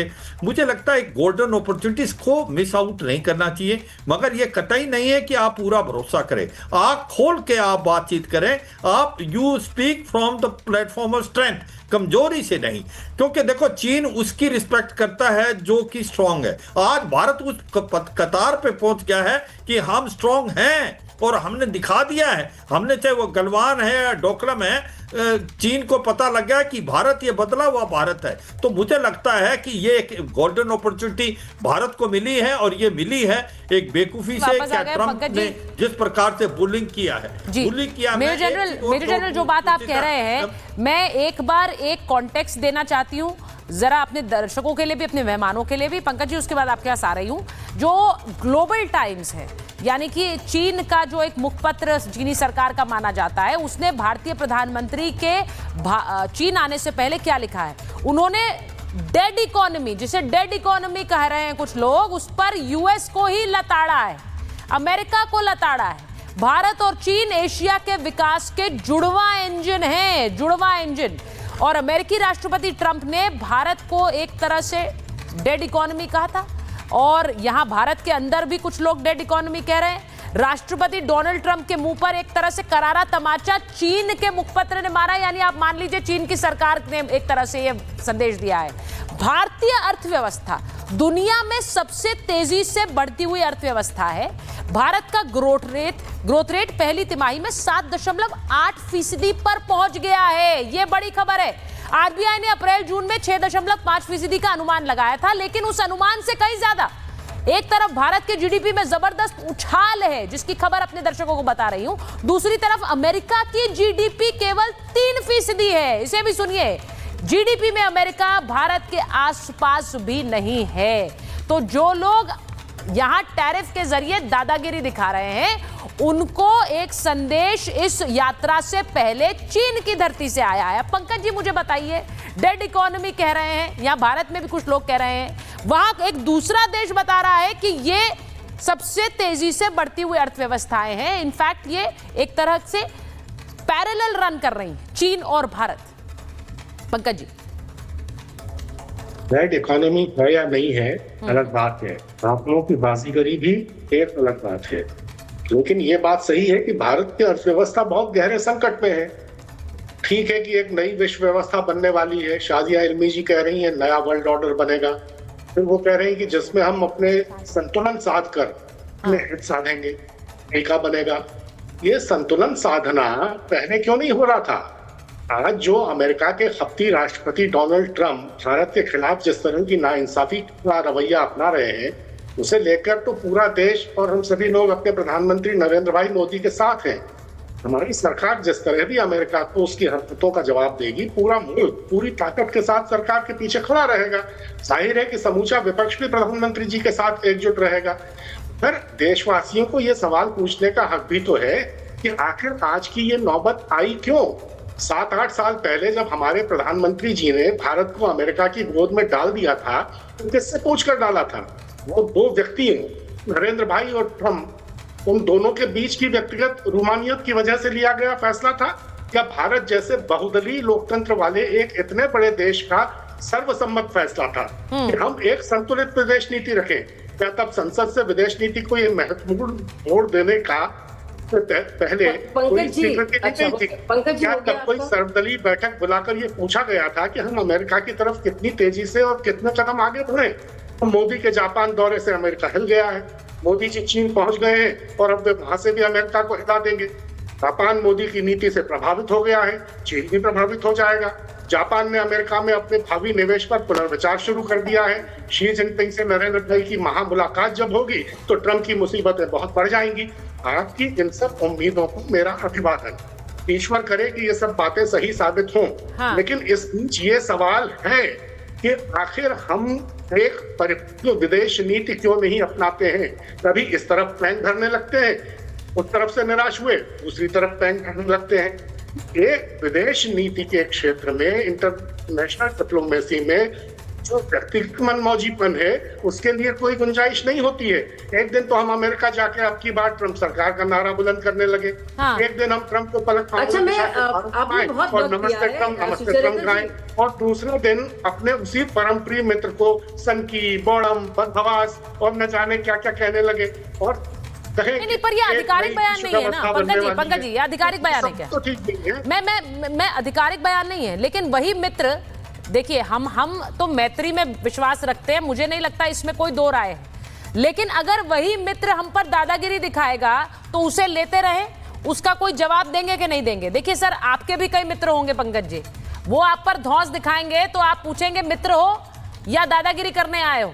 मुझे लगता है गोल्डन अपॉर्चुनिटीज को मिस आउट नहीं करना चाहिए, मगर यह कतई नहीं है कि आप पूरा भरोसा करें। आंख खोल के आप बातचीत करें, आप you speak from the platform of strength, कमजोरी से नहीं। क्योंकि देखो चीन उसकी रिस्पेक्ट करता है जो कि स्ट्रांग है। आज भारत उस कतार पे पहुंच गया है कि हम स्ट्रांग हैं और हमने दिखा दिया है। हमने, चाहे वो गलवान है या डोकलम है, चीन को पता लग गया कि भारत ये बदला हुआ भारत है। तो मुझे लगता है कि ये एक गोल्डन अपॉर्चुनिटी भारत को मिली है, और ये मिली है एक बेवकूफी से। क्या ट्रंप ने जिस प्रकार से बुलिंग किया है, बुलिंग किया। मेजर जनरल जो बात आप कह रहे हैं, मैं एक बार एक कॉन्टेक्स्ट देना चाहती हूँ जरा अपने दर्शकों के लिए भी, अपने मेहमानों के लिए भी। पंकज जी, उसके बाद आपके पास आ रही हूँ। जो ग्लोबल टाइम्स है, यानी कि चीन का जो एक मुखपत्र चीनी सरकार का माना जाता है, उसने भारतीय प्रधानमंत्री के चीन आने से पहले क्या लिखा है? उन्होंने डेड इकोनॉमी, जिसे डेड इकोनॉमी कह रहे हैं कुछ लोग, उस पर यूएस को ही लताड़ा है, अमेरिका को लताड़ा है। भारत और चीन एशिया के विकास के जुड़वा इंजन हैं, जुड़वा इंजन। और अमेरिकी राष्ट्रपति ट्रंप ने भारत को एक तरह से डेड इकोनॉमी कहा था, और यहां भारत के अंदर भी कुछ लोग डेड इकोनॉमी कह रहे हैं। राष्ट्रपति डोनाल्ड ट्रंप के मुंह पर एक तरह से करारा तमाचा चीन के मुखपत्र ने मारा, यानी आप मान लीजिए चीन की सरकार ने एक तरह से यह संदेश दिया है। भारतीय अर्थव्यवस्था दुनिया में सबसे तेजी से बढ़ती हुई अर्थव्यवस्था है। भारत का ग्रोथ रेट पहली तिमाही में 7.8% पर पहुंच गया है। यह बड़ी खबर है। आरबीआई ने अप्रैल जून में 6.5% का अनुमान लगाया था, लेकिन उस अनुमान से कहीं ज्यादा एक तरफ भारत के जीडीपी में जबरदस्त उछाल है, जिसकी खबर अपने दर्शकों को बता रही हूं। दूसरी तरफ अमेरिका की जीडीपी केवल 3% है। इसे भी सुनिए, जीडीपी में अमेरिका भारत के आसपास भी नहीं है। तो जो लोग यहां टैरिफ के जरिए दादागिरी दिखा रहे हैं, उनको एक संदेश इस यात्रा से पहले चीन की धरती से आया है। पंकज जी, मुझे बताइए, डेड इकोनॉमी कह रहे हैं, यहां भारत में भी कुछ लोग कह रहे हैं, वहां एक दूसरा देश बता रहा है कि ये सबसे तेजी से बढ़ती हुई अर्थव्यवस्थाएं हैं। इनफैक्ट ये एक तरह से पैरेलल रन कर रही हैं, चीन और भारत। पंकज जी, डेड इकोनॉमी है या नहीं है अलग बात है, आंकड़ों की बाजीगरी भी एक अलग बात है। लेकिन ये बात सही है कि भारत की अर्थव्यवस्था बहुत गहरे संकट में है। ठीक है कि एक नई विश्व व्यवस्था बनने वाली है, शादिया इल्मी जी कह रही हैं नया वर्ल्ड ऑर्डर बनेगा, फिर वो कह रहे हैं कि जिसमें हम अपने संतुलन साध कर अपने हित साधेंगे, अमेरिका बनेगा। ये संतुलन साधना पहले क्यों नहीं हो रहा था? आज जो अमेरिका के खपती राष्ट्रपति डोनाल्ड ट्रंप भारत के खिलाफ जिस तरह की नाइंसाफी का रवैया अपना रहे हैं, उसे लेकर तो पूरा देश और हम सभी लोग अपने प्रधानमंत्री नरेंद्र भाई मोदी के साथ हैं। हमारी सरकार जिस तरह भी अमेरिका को उसकी हरकतों का जवाब देगी, पूरा मुल्क पूरी ताकत के साथ सरकार के पीछे खड़ा रहेगा। जाहिर है कि समूचा विपक्ष भी प्रधानमंत्री जी के साथ एकजुट रहेगा। फिर देशवासियों को ये सवाल पूछने का हक भी तो है कि आखिर आज की ये नौबत आई क्यों? 7-8 साल पहले जब हमारे प्रधानमंत्री जी ने भारत को अमेरिका की गोद में डाल दिया था, तो किससे पूछकर डाला था? वो दो व्यक्ति नरेंद्र भाई और ट्रंप, उन दोनों के बीच की व्यक्तिगत रूमानियत की वजह से लिया गया फैसला था? क्या भारत जैसे बहुदलीय लोकतंत्र वाले एक इतने बड़े देश का सर्वसम्मत फैसला था कि हम एक संतुलित विदेश नीति रखें? क्या तब संसद से विदेश नीति को ये महत्वपूर्ण मोड़ देने का पहले कोई स्वीकृति नहीं थी? क्या तब कोई सर्वदलीय बैठक बुलाकर ये पूछा गया था कि हम अमेरिका की तरफ कितनी तेजी से और कितने कदम आगे बढ़े? तो मोदी के जापान दौरे से अमेरिका हिल गया है, मोदी जी चीन पहुंच गए हैं और अब वे वहां से भी अमेरिका को हिला देंगे। जापान मोदी की नीति से प्रभावित हो गया है, चीन भी प्रभावित हो जाएगा। जापान ने अमेरिका में अपने भावी निवेश पर पुनर्विचार शुरू कर दिया है। शी जिनपिंग से नरेंद्र मोदी की महामुलाकात जब होगी तो ट्रंप की मुसीबतें बहुत बढ़ जाएंगी। आपकी इन सब उम्मीदों को मेरा अभिवादन। ईश्वर करे कि ये सब बातें सही साबित हों। हाँ। लेकिन इस बीच ये सवाल है कि आखिर हम एक परिपक्व विदेश नीति क्यों नहीं अपनाते हैं? कभी इस तरफ पैंग भरने लगते हैं, उस तरफ से निराश हुए दूसरी तरफ पैंग भरने लगते हैं। एक विदेश नीति के क्षेत्र में, इंटरनेशनल डिप्लोमेसी में जो व्यक्तिगत मनमौजीपन है उसके लिए कोई गुंजाइश नहीं होती है। एक दिन तो हम अमेरिका जाके अब की बार ट्रंप सरकार का नारा बुलंद करने लगे। हाँ। एक दिन हम ट्रंप को पलक अच्छा, मैं आपने बहुत और वक्त नमस्ते दिया ट्रंप, है, नमस्ते सुचरिता ट्रंप जी। गाएं, और दूसरे दिन अपने उसी परम प्रिय मित्र को सनकी, बोड़म, बदहवास और न जाने क्या क्या कहने लगे। और नहीं, पर ये आधिकारिक बयान नहीं है ना पंकज जी, ये आधिकारिक बयान है क्या? तो ठीक नहीं है। मैं आधिकारिक बयान नहीं है, लेकिन वही मित्र, देखिए हम तो मैत्री में विश्वास रखते हैं, मुझे नहीं लगता इसमें कोई दो राय है। लेकिन अगर वही मित्र हम पर दादागिरी दिखाएगा तो उसे लेते रहे, उसका कोई जवाब देंगे कि नहीं देंगे? देखिए सर, आपके भी कई मित्र होंगे पंकज जी, वो आप पर धौंस दिखाएंगे तो आप पूछेंगे मित्र हो या दादागिरी करने आए हो,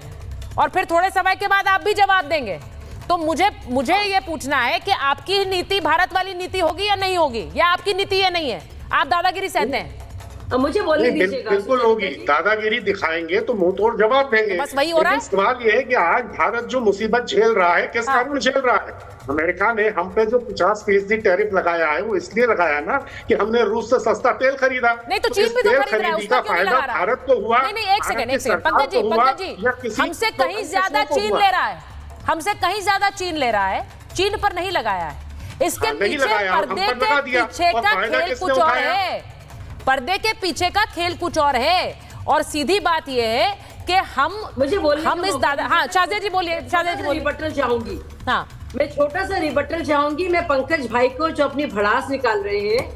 और फिर थोड़े समय के बाद आप भी जवाब देंगे। तो मुझे ये पूछना है कि आपकी नीति भारत वाली नीति होगी या नहीं होगी, या आपकी नीति ये नहीं है, आप दादागिरी सहते हैं? मुझे बोलने दीजिएगा। बिल्कुल होगी, दादागिरी दिखाएंगे तो मुंह तोड़ जवाब देंगे। बस वही हो रहा है। सवाल ये है कि आज भारत जो मुसीबत झेल रहा है, किस कारण झेल रहा है? अमेरिका ने हम पे जो 50% टैरिफ लगाया है वो इसलिए लगाया ना कि हमने रूस से सस्ता तेल खरीदा। नहीं तो चीन भी तो खरीद रहा है, उसका क्यों नहीं लगा रहा? भारत को हुआ। नहीं, एक सेकंड पंकज जी, हमसे कहीं ज्यादा चीन ले रहा है, हमसे कहीं ज्यादा चीन ले रहा है, चीन पर नहीं लगाया है। इसके पीछे पर्दे के पीछे का खेल कुछ और है, पर्दे के पीछे का खेल कुछ और है। और सीधी बात यह है कि हम इस दादा, हाँ शाहजेद जी बोलिए, शाहजेद जी बोलिए। रिबटल चाहूंगी, हाँ मैं छोटा सा रिबटल चाहूंगी। मैं पंकज भाई को जो अपनी भड़ास निकाल रहे हैं,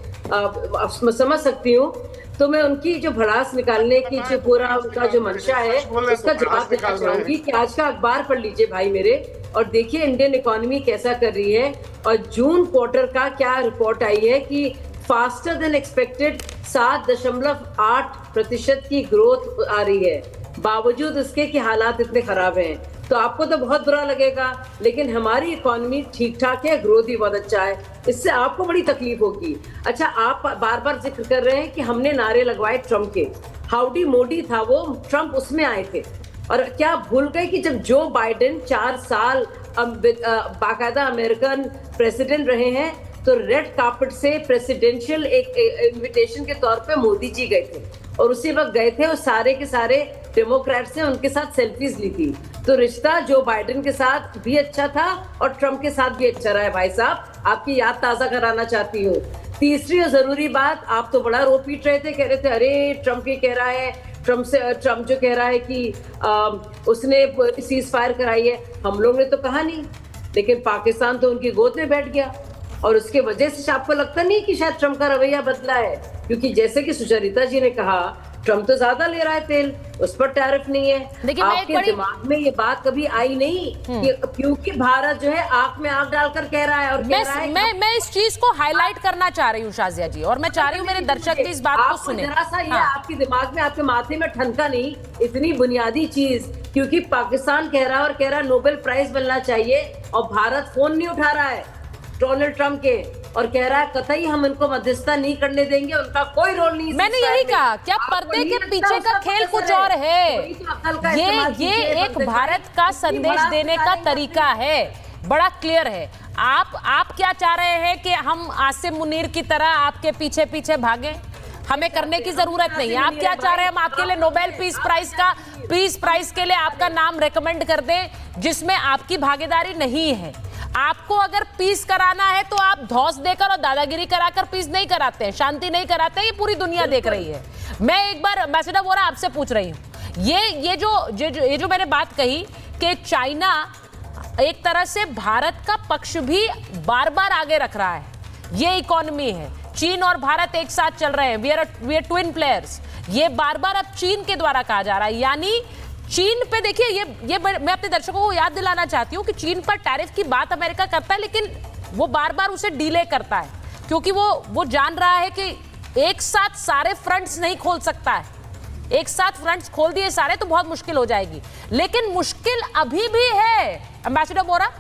समझ सकती हूँ, तो मैं उनकी जो भड़ास निकालने की जो पूरा उनका जो मंशा है उसका जवाब देना चाहूंगी कि आज का अखबार पढ़ लीजिए भाई मेरे, और देखिए इंडियन इकोनॉमी कैसा कर रही है। और जून क्वार्टर का क्या रिपोर्ट आई है कि फास्टर देन एक्सपेक्टेड 7.8% की ग्रोथ आ रही है, बावजूद इसके कि हालात इतने खराब हैं। तो आपको तो बहुत बुरा लगेगा, लेकिन हमारी इकोनॉमी ठीक ठाक है, ग्रोथ भी बहुत अच्छा है, इससे आपको बड़ी तकलीफ होगी। अच्छा, आप बार बार जिक्र कर रहे हैं कि हमने नारे लगवाए ट्रंप के, हाउडी मोदी था वो, ट्रंप उसमें आए थे। और क्या भूल गए कि जब जो बाइडेन 4 साल बाकायदा अमेरिकन प्रेसिडेंट रहे हैं, तो रेड कार्पेट से प्रेसिडेंशियल एक इनविटेशन के तौर पे मोदी जी गए थे, और उसी वक्त गए थे और सारे के सारे डेमोक्रेट्स ने उनके साथ सेल्फीज ली थी। तो रिश्ता जो बाइडेन के साथ भी अच्छा था और ट्रंप के साथ भी अच्छा रहा है। भाई साहब, आपकी याद ताजा कराना चाहती हूँ। तीसरी और जरूरी बात, आप तो बड़ा रो पीट रहे थे, कह रहे थे अरे ट्रंप ये कह रहा है, ट्रंप जो कह रहा है कि उसने सीज फायर कराई है। हम लोग ने तो कहा नहीं, लेकिन पाकिस्तान तो उनकी गोद में बैठ गया, और उसके वजह से आपको लगता नहीं कि शायद ट्रंप का रवैया बदला है? क्योंकि जैसे कि सुचरिता जी ने कहा, ट्रंप तो ज्यादा ले रहा है तेल, उस पर टैरिफ नहीं है। आपके दिमाग में ये बात कभी आई नहीं कि क्योंकि भारत जो है आंख में आंख डालकर कह रहा है, और कह रहा है मैं इस चीज को हाईलाइट करना चाह रही हूँ शाजिया जी, और मैं चाह रही हूँ मेरे दर्शक भी इस बात को सुने। जरा सा ये आपके दिमाग में, आपके माथे में ठनका नहीं इतनी बुनियादी चीज, क्योंकि पाकिस्तान कह रहा है और कह रहा है नोबेल प्राइज मिलना चाहिए, और भारत फोन नहीं उठा रहा है डोनाल्ड ट्रंप के, और कह रहा है कतई हम इनको मध्यस्थता नहीं करने देंगे, उनका कोई रोल नहीं। मैंने यही कहा, क्या पर्दे के पीछे का खेल कुछ और है? ये एक भारत का संदेश देने का तरीका है, बड़ा क्लियर है। आप क्या चाह रहे हैं कि हम आसिम मुनीर की तरह आपके पीछे पीछे भागें? हमें करने की जरूरत नहीं है। आप क्या चाह रहे हैं, हम आपके लिए नोबेल पीस प्राइज के लिए आपका नाम रेकमेंड कर दें, जिसमें आपकी भागीदारी नहीं है? आपको अगर पीस कराना है तो आप धौंस देकर और दादागिरी कराकर पीस नहीं कराते हैं, शांति नहीं कराते हैं, ये पूरी दुनिया देख रही है। मैं एक बार एम्बेसडर वोरा आपसे पूछ रही हूँ, ये जो मैंने बात कही कि चाइना एक तरह से भारत का पक्ष भी बार बार आगे रख रहा है, ये इकोनॉमी है, चीन और भारत एक साथ चल रहे हैं, वी आर ट्विन प्लेयर्स, ये बार बार अब चीन के द्वारा कहा जा रहा है। यानी चीन पे देखिए, ये मैं अपने दर्शकों को याद दिलाना चाहती हूँ कि चीन पर टैरिफ की बात अमेरिका करता है, लेकिन वो बार बार उसे डिले करता है, क्योंकि वो जान रहा है कि एक साथ सारे फ्रंट्स नहीं खोल सकता है। एक साथ फ्रंट्स खोल दिए सारे तो बहुत मुश्किल हो जाएगी, लेकिन मुश्किल अभी भी है। एम्बेसडर बोरा,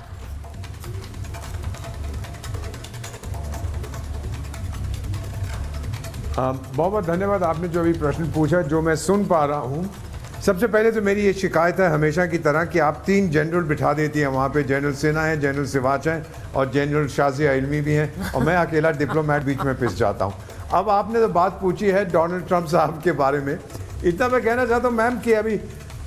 बहुत बहुत धन्यवाद। आपने जो अभी प्रश्न पूछा, जो मैं सुन पा रहा हूँ, सबसे पहले तो मेरी ये शिकायत है हमेशा की तरह कि आप 3 जनरल बिठा देती हैं वहाँ पे। जनरल सिन्हा है, जनरल सिवाच है और जनरल शाज़िया इल्मी भी हैं, और मैं अकेला डिप्लोमेट बीच में पिस जाता हूँ। अब आपने तो बात पूछी है डोनाल्ड ट्रंप साहब के बारे में, इतना मैं कहना चाहता हूँ मैम कि अभी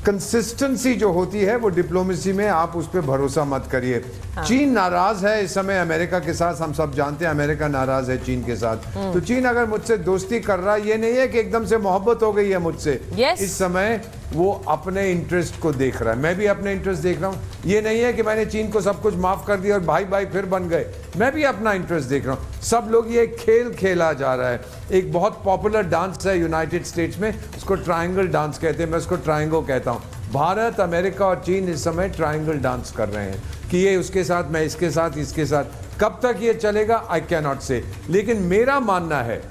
कंसिस्टेंसी जो होती है वो डिप्लोमेसी में, आप उस पर भरोसा मत करिए। चीन नाराज है इस समय अमेरिका के साथ, हम सब जानते हैं अमेरिका नाराज है चीन के साथ। तो चीन अगर मुझसे दोस्ती कर रहा है, ये नहीं है कि एकदम से मोहब्बत हो गई है मुझसे। इस समय वो अपने इंटरेस्ट को देख रहा है, मैं भी अपने इंटरेस्ट देख रहा हूँ। ये नहीं है कि मैंने चीन को सब कुछ माफ कर दिया और भाई भाई फिर बन गए, मैं भी अपना इंटरेस्ट देख रहा हूँ। सब लोग ये खेल खेला जा रहा है। एक बहुत पॉपुलर डांस है यूनाइटेड स्टेट्स में, उसको ट्रायंगल डांस कहते हैं, मैं उसको ट्रायंगो कहता हूँ। भारत, अमेरिका और चीन इस समय ट्रायंगल डांस कर रहे हैं कि ये उसके साथ, मैं इसके साथ, इसके साथ। कब तक ये चलेगा आई कैन नॉट से, लेकिन मेरा मानना है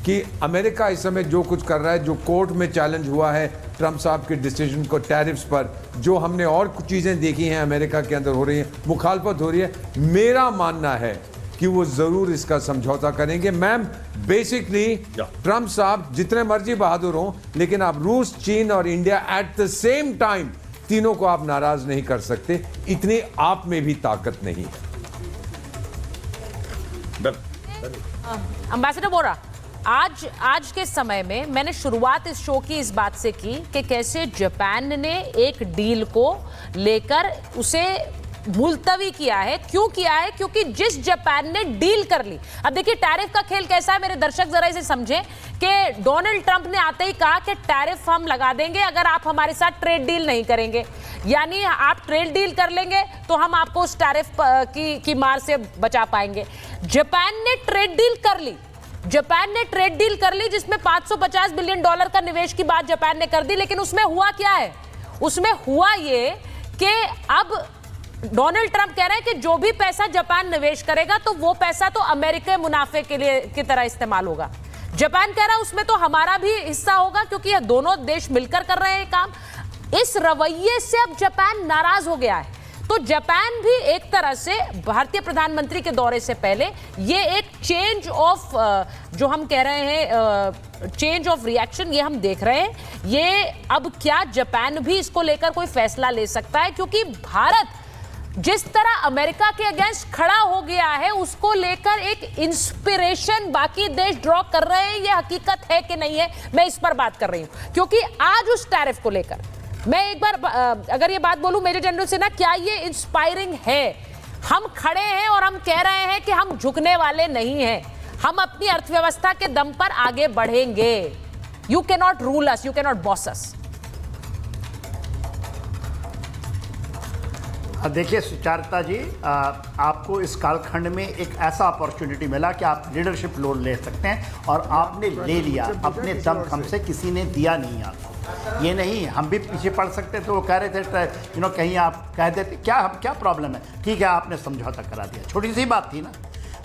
कि अमेरिका इस समय जो कुछ कर रहा है, जो कोर्ट में चैलेंज हुआ है ट्रंप साहब के डिसीजन को टैरिफ्स पर, जो हमने और कुछ चीज़ें देखी हैं अमेरिका के अंदर हो रही हैं, मुखालफत हो रही है, मेरा मानना है कि वो ज़रूर इसका समझौता करेंगे। मैम, बेसिकली ट्रंप साहब जितने मर्जी बहादुर हों, लेकिन आप रूस, चीन और India at the same time तीनों को आप नाराज नहीं कर सकते, इतनी आप में भी ताकत नहीं है। एम्बेसडर बोरा, आज के समय में मैंने शुरुआत इस शो की इस बात से की कि कैसे जापान ने एक डील को लेकर उसे मुलतवी किया है। क्यों किया है? क्योंकि जिस जापान ने डील कर ली। अब देखिए टैरिफ का खेल कैसा है, मेरे दर्शक जरा इसे समझें कि डोनाल्ड ट्रंप ने आते ही कहा कि टैरिफ हम लगा देंगे अगर आप हमारे साथ ट्रेड डील नहीं करेंगे, यानी आप ट्रेड डील कर लेंगे तो हम आपको उस टैरिफ की मार से बचा पाएंगे। जापान ने ट्रेड डील कर ली, जापान ने ट्रेड डील कर ली जिसमें $550 बिलियन का निवेश की बात जापान ने कर दी, लेकिन उसमें हुआ क्या है? उसमें हुआ ये कि अब डोनाल्ड ट्रंप कह रहे हैं कि जो भी पैसा जापान निवेश करेगा तो वो पैसा तो अमेरिका मुनाफे के लिए की तरह इस्तेमाल होगा। जापान कह रहा है उसमें तो हमारा भी हिस्सा होगा क्योंकि ये दोनों देश मिलकर कर रहे हैं काम। इस रवैये से अब जापान नाराज हो गया है। तो जापान भी एक तरह से भारतीय प्रधानमंत्री के दौरे से पहले ये एक चेंज ऑफ जो हम कह रहे हैं चेंज ऑफ रिएक्शन ये हम देख रहे हैं। ये अब क्या जापान भी इसको लेकर कोई फैसला ले सकता है? क्योंकि भारत जिस तरह अमेरिका के अगेंस्ट खड़ा हो गया है उसको लेकर एक इंस्पिरेशन बाकी देश ड्रॉ कर रहे हैं। ये हकीकत है कि नहीं है, मैं इस पर बात कर रही हूं क्योंकि आज उस टैरिफ को लेकर मैं एक बार अगर ये बात बोलूं मेजर जनरल सिन्हा, क्या ये इंस्पायरिंग है? हम खड़े हैं और हम कह रहे हैं कि हम झुकने वाले नहीं हैं, हम अपनी अर्थव्यवस्था के दम पर आगे बढ़ेंगे। You can not rule us, you can not boss us. देखिए सुचारिता जी, आपको इस कालखंड में एक ऐसा अपॉर्चुनिटी मिला कि आप लीडरशिप रोल ले सकते हैं और आपने ले लिया अपने दमखम से, किसी ने दिया नहीं आपको। ये नहीं, हम भी पीछे पड़ सकते थे। वो कह रहे थे कहीं आप कह देते क्या प्रॉब्लम है, ठीक है आपने समझौता करा दिया, छोटी सी बात थी ना,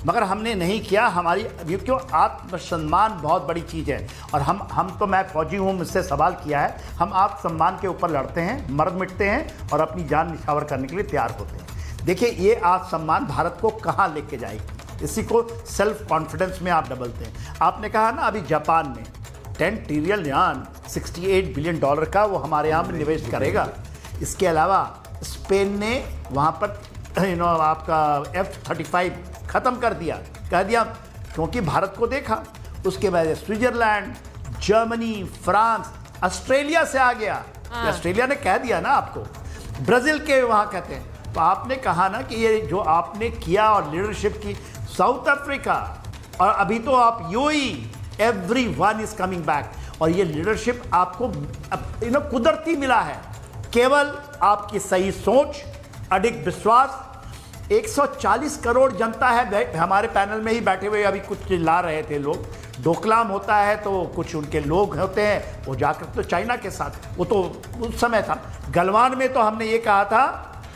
मगर हमने नहीं किया। हमारी क्यों आत्मसम्मान बहुत बड़ी चीज़ है और हम तो, मैं फौजी हूँ, मुझसे सवाल किया है, हम आत्मसम्मान के ऊपर लड़ते हैं, मर मिटते हैं और अपनी जान निछावर करने के लिए तैयार होते हैं। देखिए ये आत्मसम्मान भारत को कहाँ लेके जाएगी, इसी को सेल्फ कॉन्फिडेंस में आप डबलते हैं। आपने कहा ना अभी जापान में 10 ट्रिलियन $68 बिलियन का वो हमारे यहाँ में निवेश करेगा। इसके अलावा स्पेन ने वहाँ पर आपका F-35 ख़त्म कर दिया, कह दिया क्योंकि भारत को देखा। उसके बाद स्विट्जरलैंड, जर्मनी, फ्रांस, ऑस्ट्रेलिया से आ गया। ऑस्ट्रेलिया ने कह दिया ना आपको, ब्राज़ील के वहाँ कहते हैं। तो आपने कहा ना कि ये जो आपने किया और लीडरशिप की, साउथ अफ्रीका और अभी तो आप UAE, everyone is coming back. और ये लीडरशिप आपको कुदरती मिला है, केवल आपकी सही सोच, अडिग विश्वास। 140 करोड़ जनता है, हमारे पैनल में ही बैठे हुए अभी कुछ चिल्ला रहे थे लोग। डोकलाम होता है तो कुछ उनके लोग होते हैं, वो जाकर तो चाइना के साथ, वो तो उस समय था। गलवान में तो हमने ये कहा था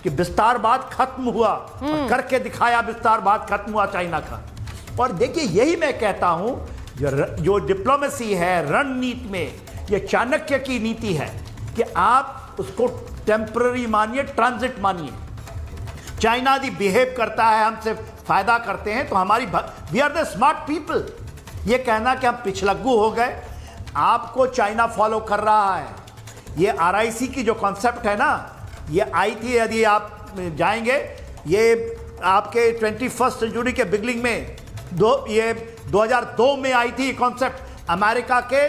कि विस्तारवाद खत्म हुआ और करके दिखाया, विस्तारवाद खत्म हुआ चाइना का। और देखिए यही मैं कहता हूं, जो डिप्लोमेसी है, रणनीति में ये चाणक्य की नीति है कि आप उसको टेम्पररी मानिए, ट्रांजिट मानिए। चाइना यदि बिहेव करता है, हमसे फायदा करते हैं, तो हमारी we are the smart people. ये कहना कि हम पिछलग्गू हो गए, आपको चाइना फॉलो कर रहा है। ये RIC की जो कॉन्सेप्ट है ना, ये आई थी, यदि आप जाएंगे, ये आपके 21st सेंचुरी के बिगनिंग में 2002 में आई थी कॉन्सेप्ट अमेरिका के।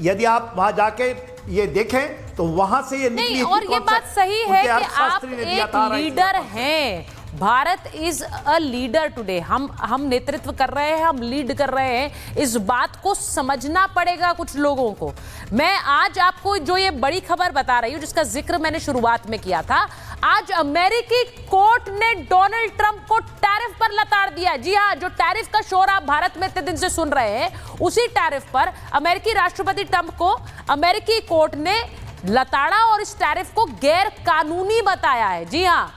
यदि आप वहां जाके ये देखें तो वहां से ये नहीं, और ये बात सही है कि आप एक लीडर हैं। Bharat is a leader today. हम नेतृत्व कर रहे हैं, हम लीड कर रहे हैं। इस बात को समझना पड़ेगा कुछ लोगों को। मैं आज आपको जो ये बड़ी खबर बता रही हूं, जिसका जिक्र मैंने शुरुआत में किया था, आज अमेरिकी कोर्ट ने डोनाल्ड ट्रंप को टैरिफ पर लताड़ दिया। जी हां, जो टैरिफ का शोर आप भारत में इतने दिन से सुन रहे हैं, उसी टैरिफ पर अमेरिकी राष्ट्रपति ट्रंप को अमेरिकी कोर्ट ने लताड़ा और इस टैरिफ को गैर कानूनी बताया है। जी हां,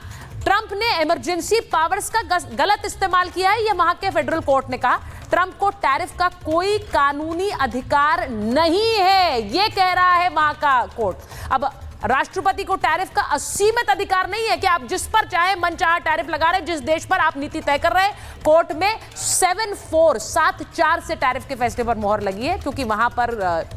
ट्रंप ने इमरजेंसी पावर्स का गलत इस्तेमाल किया है, यह वहां के फेडरल कोर्ट ने कहा। ट्रंप को टैरिफ का कोई कानूनी अधिकार नहीं है, यह कह रहा है वहां का कोर्ट। अब राष्ट्रपति को टैरिफ का असीमित अधिकार नहीं है कि आप जिस पर चाहे मनचाहा टैरिफ लगा रहे, जिस देश पर आप नीति तय कर रहे हैं। कोर्ट में 7-4 से टैरिफ के फैसले पर मोहर लगी है, क्योंकि वहां पर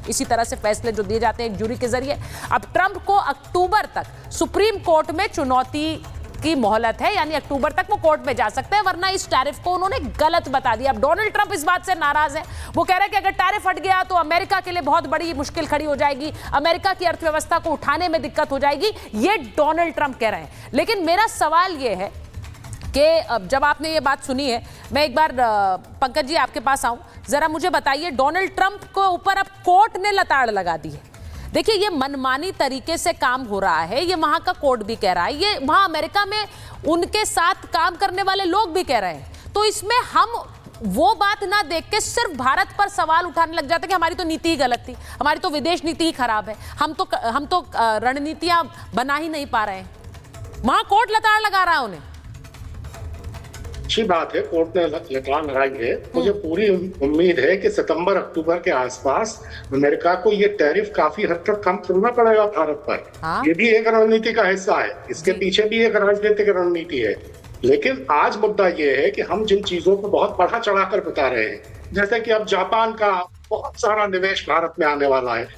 इसी तरह से फैसले जो दिए जाते हैं एक जूरी के जरिए। अब ट्रंप को अक्टूबर तक सुप्रीम कोर्ट में चुनौती की मोहलत है, यानी अक्टूबर तक वो कोर्ट में जा सकते हैं, वरना इस टैरिफ को उन्होंने गलत बता दिया। अब डोनाल्ड ट्रंप इस बात से नाराज है। वो कह रहे हैं कि अगर टैरिफ हट गया तो अमेरिका के लिए बहुत बड़ी मुश्किल खड़ी हो जाएगी, अमेरिका की अर्थव्यवस्था को उठाने में दिक्कत हो जाएगी। ये डोनाल्ड ट्रंप कह रहे हैं। लेकिन मेरा सवाल ये है कि जब आपने ये बात सुनी है, मैं एक बार पंकज जी आपके पास आऊं, जरा मुझे बताइए, डोनाल्ड ट्रंप को ऊपर अब कोर्ट ने लताड़ लगा दी है। देखिए, ये मनमानी तरीके से काम हो रहा है, ये वहां का कोर्ट भी कह रहा है, ये वहां अमेरिका में उनके साथ काम करने वाले लोग भी कह रहे हैं। तो इसमें हम वो बात ना देख के सिर्फ भारत पर सवाल उठाने लग जाते कि हमारी तो नीति ही गलत थी, हमारी तो विदेश नीति ही खराब है, हम तो रणनीतियां बना ही नहीं पा रहे हैं। वहां कोर्ट लताड़ लगा रहा है उन्हें। अच्छी बात है, कोर्ट ने लताड़ लगाई है। मुझे पूरी उम्मीद है कि सितंबर अक्टूबर के आसपास अमेरिका को ये टैरिफ काफी हद तक कम करना पड़ेगा भारत पर। ये भी एक रणनीति का हिस्सा है, इसके पीछे भी एक राजनीतिक रणनीति है। लेकिन आज मुद्दा ये है कि हम जिन चीजों को बहुत बढ़ा चढ़ाकर बता रहे हैं, जैसे कि अब जापान का बहुत सारा निवेश भारत में आने वाला है।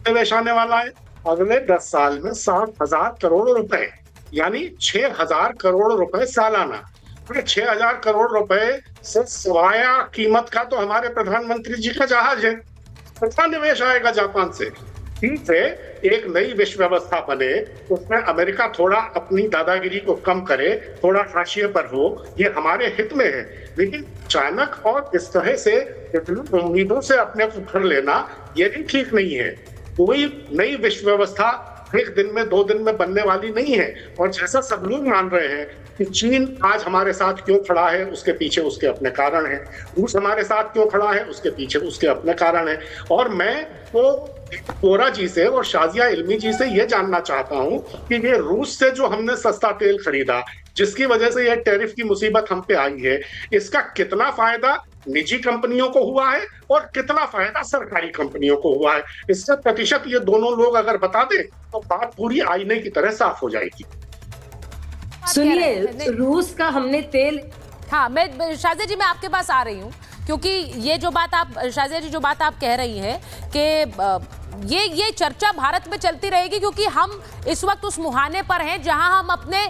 निवेश आने वाला है अगले 10 साल में 60,000 करोड़ रुपए, यानी 6,000 करोड़ रुपए सालाना। 6,000 करोड़ रुपए से सवाया कीमत का तो हमारे प्रधानमंत्री जी का जहाज है। कितना निवेश आएगा जापान से? ठीक है, एक नई विश्व व्यवस्था बने, उसमें अमेरिका थोड़ा अपनी दादागिरी को कम करे, थोड़ा हाशिए पर हो, ये हमारे हित में है। लेकिन अचानक और इस तरह से इतनी उम्मीदों से अपने को भर लेना ये भी ठीक नहीं है। कोई नई विश्व व्यवस्था एक दिन में 2 दिन में बनने वाली नहीं है। और जैसा सब लोग मान रहे हैं कि चीन आज हमारे साथ क्यों खड़ा है, उसके पीछे उसके अपने कारण हैं। रूस हमारे साथ क्यों खड़ा है, उसके पीछे उसके अपने कारण हैं। और मैं तो कोरा जी से और शाजिया इल्मी जी से ये जानना चाहता हूं कि ये रूस से जो हमने सस्ता तेल खरीदा, जिसकी वजह से यह टैरिफ की मुसीबत हम पे आई है, इसका कितना फायदा निजी कंपनियों को हुआ है और कितना फायदा सरकारी कंपनियों को हुआ है, इससे प्रतिशत ये दोनों लोग अगर बता दें तो बात पूरी आईने की तरह साफ हो जाएगी। सुनिए, रूस का हमने तेल, हाँ, मैं शाजिया जी मैं आपके पास आ रही हूँ, क्योंकि ये जो बात आप शाजिया जी जो बात आप कह रही हैं कि ये चर्चा भारत में चलती रहेगी, क्योंकि हम इस वक्त उस मुहाने पर हैं जहां हम अपने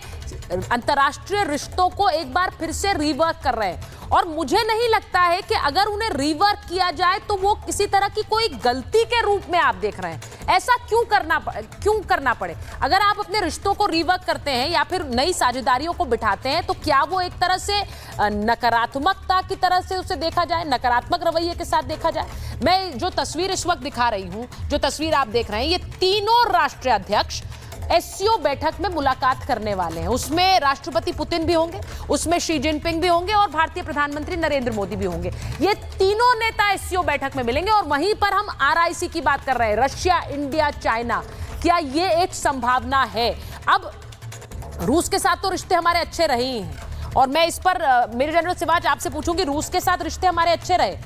अंतर्राष्ट्रीय रिश्तों को एक बार फिर से रिवर्क कर रहे हैं। और मुझे नहीं लगता है कि अगर उन्हें रिवर्क किया जाए तो वो किसी तरह की कोई गलती के रूप में आप देख रहे हैं। ऐसा क्यों करना पड़े? अगर आप अपने रिश्तों को रिवर्क करते हैं या फिर नई साझेदारियों को बिठाते हैं, तो क्या वो एक तरह से नकारात्मकता की तरह से उसे देखा जाए, नकारात्मक रवैये के साथ देखा जाए? मैं जो तस्वीर इस वक्त दिखा रही हूं, जो तस्वीर आप देख रहे हैं, ये तीनों राष्ट्रीय अध्यक्ष SCO बैठक में मुलाकात करने वाले हैं। उसमें राष्ट्रपति पुतिन भी होंगे, उसमें शी जिनपिंग भी होंगे और भारतीय प्रधानमंत्री नरेंद्र मोदी भी होंगे। ये तीनों नेता SCO बैठक में मिलेंगे और वहीं पर हम RIC की बात कर रहे हैं, रशिया, इंडिया, चाइना। क्या ये एक संभावना है? अब रूस के साथ तो रिश्ते हमारे अच्छे रहे ही हैं, और मैं इस पर मेरे जनरल सिवाज आपसे पूछूंगी, रूस के साथ रिश्ते हमारे अच्छे रहे,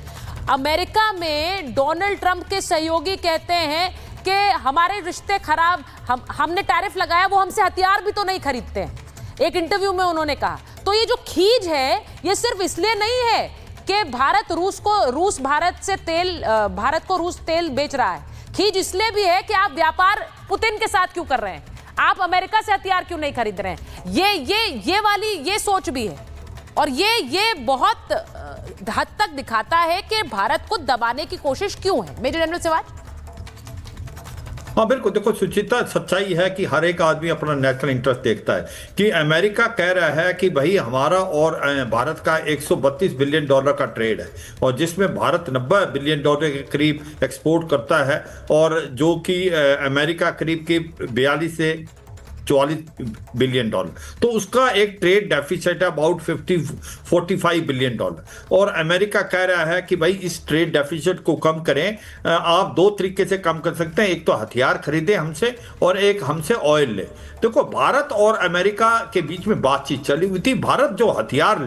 अमेरिका में डोनाल्ड ट्रंप के सहयोगी कहते हैं कि हमारे रिश्ते खराब, हमने टैरिफ लगाया, वो हमसे हथियार भी तो नहीं खरीदते हैं। एक इंटरव्यू में उन्होंने कहा। तो ये जो खींच है ये सिर्फ इसलिए नहीं है कि भारत को रूस तेल बेच रहा है। खींच इसलिए भी है कि आप व्यापार पुतिन के साथ क्यों कर रहे हैं, आप अमेरिका से हथियार क्यों नहीं खरीद रहे हैं। ये वाली सोच भी है। और ये बहुत हद तक दिखाता है कि भारत को दबाने की कोशिश क्यों है। Major general Sivaj. हाँ बिल्कुल, देखो सुचिता, सच्चाई है कि हर एक आदमी अपना नेशनल इंटरेस्ट देखता है कि अमेरिका कह रहा है कि भाई हमारा और भारत का 132 बिलियन डॉलर का ट्रेड है, और जिसमें भारत 90 बिलियन डॉलर के करीब एक्सपोर्ट करता है, और जो कि अमेरिका करीब 42 से 44 बिलियन डॉलर। तो उसका एक ट्रेड डेफिसिट है अबाउट 45 बिलियन डॉलर। और अमेरिका कह रहा है कि भाई इस ट्रेड डेफिसिट को कम करें। आप दो तरीके से कम कर सकते हैं, एक तो हथियार खरीदें हमसे, और एक हमसे ऑयल ले। देखो, भारत और अमेरिका के बीच में बातचीत चली हुई थी। भारत जो हथियार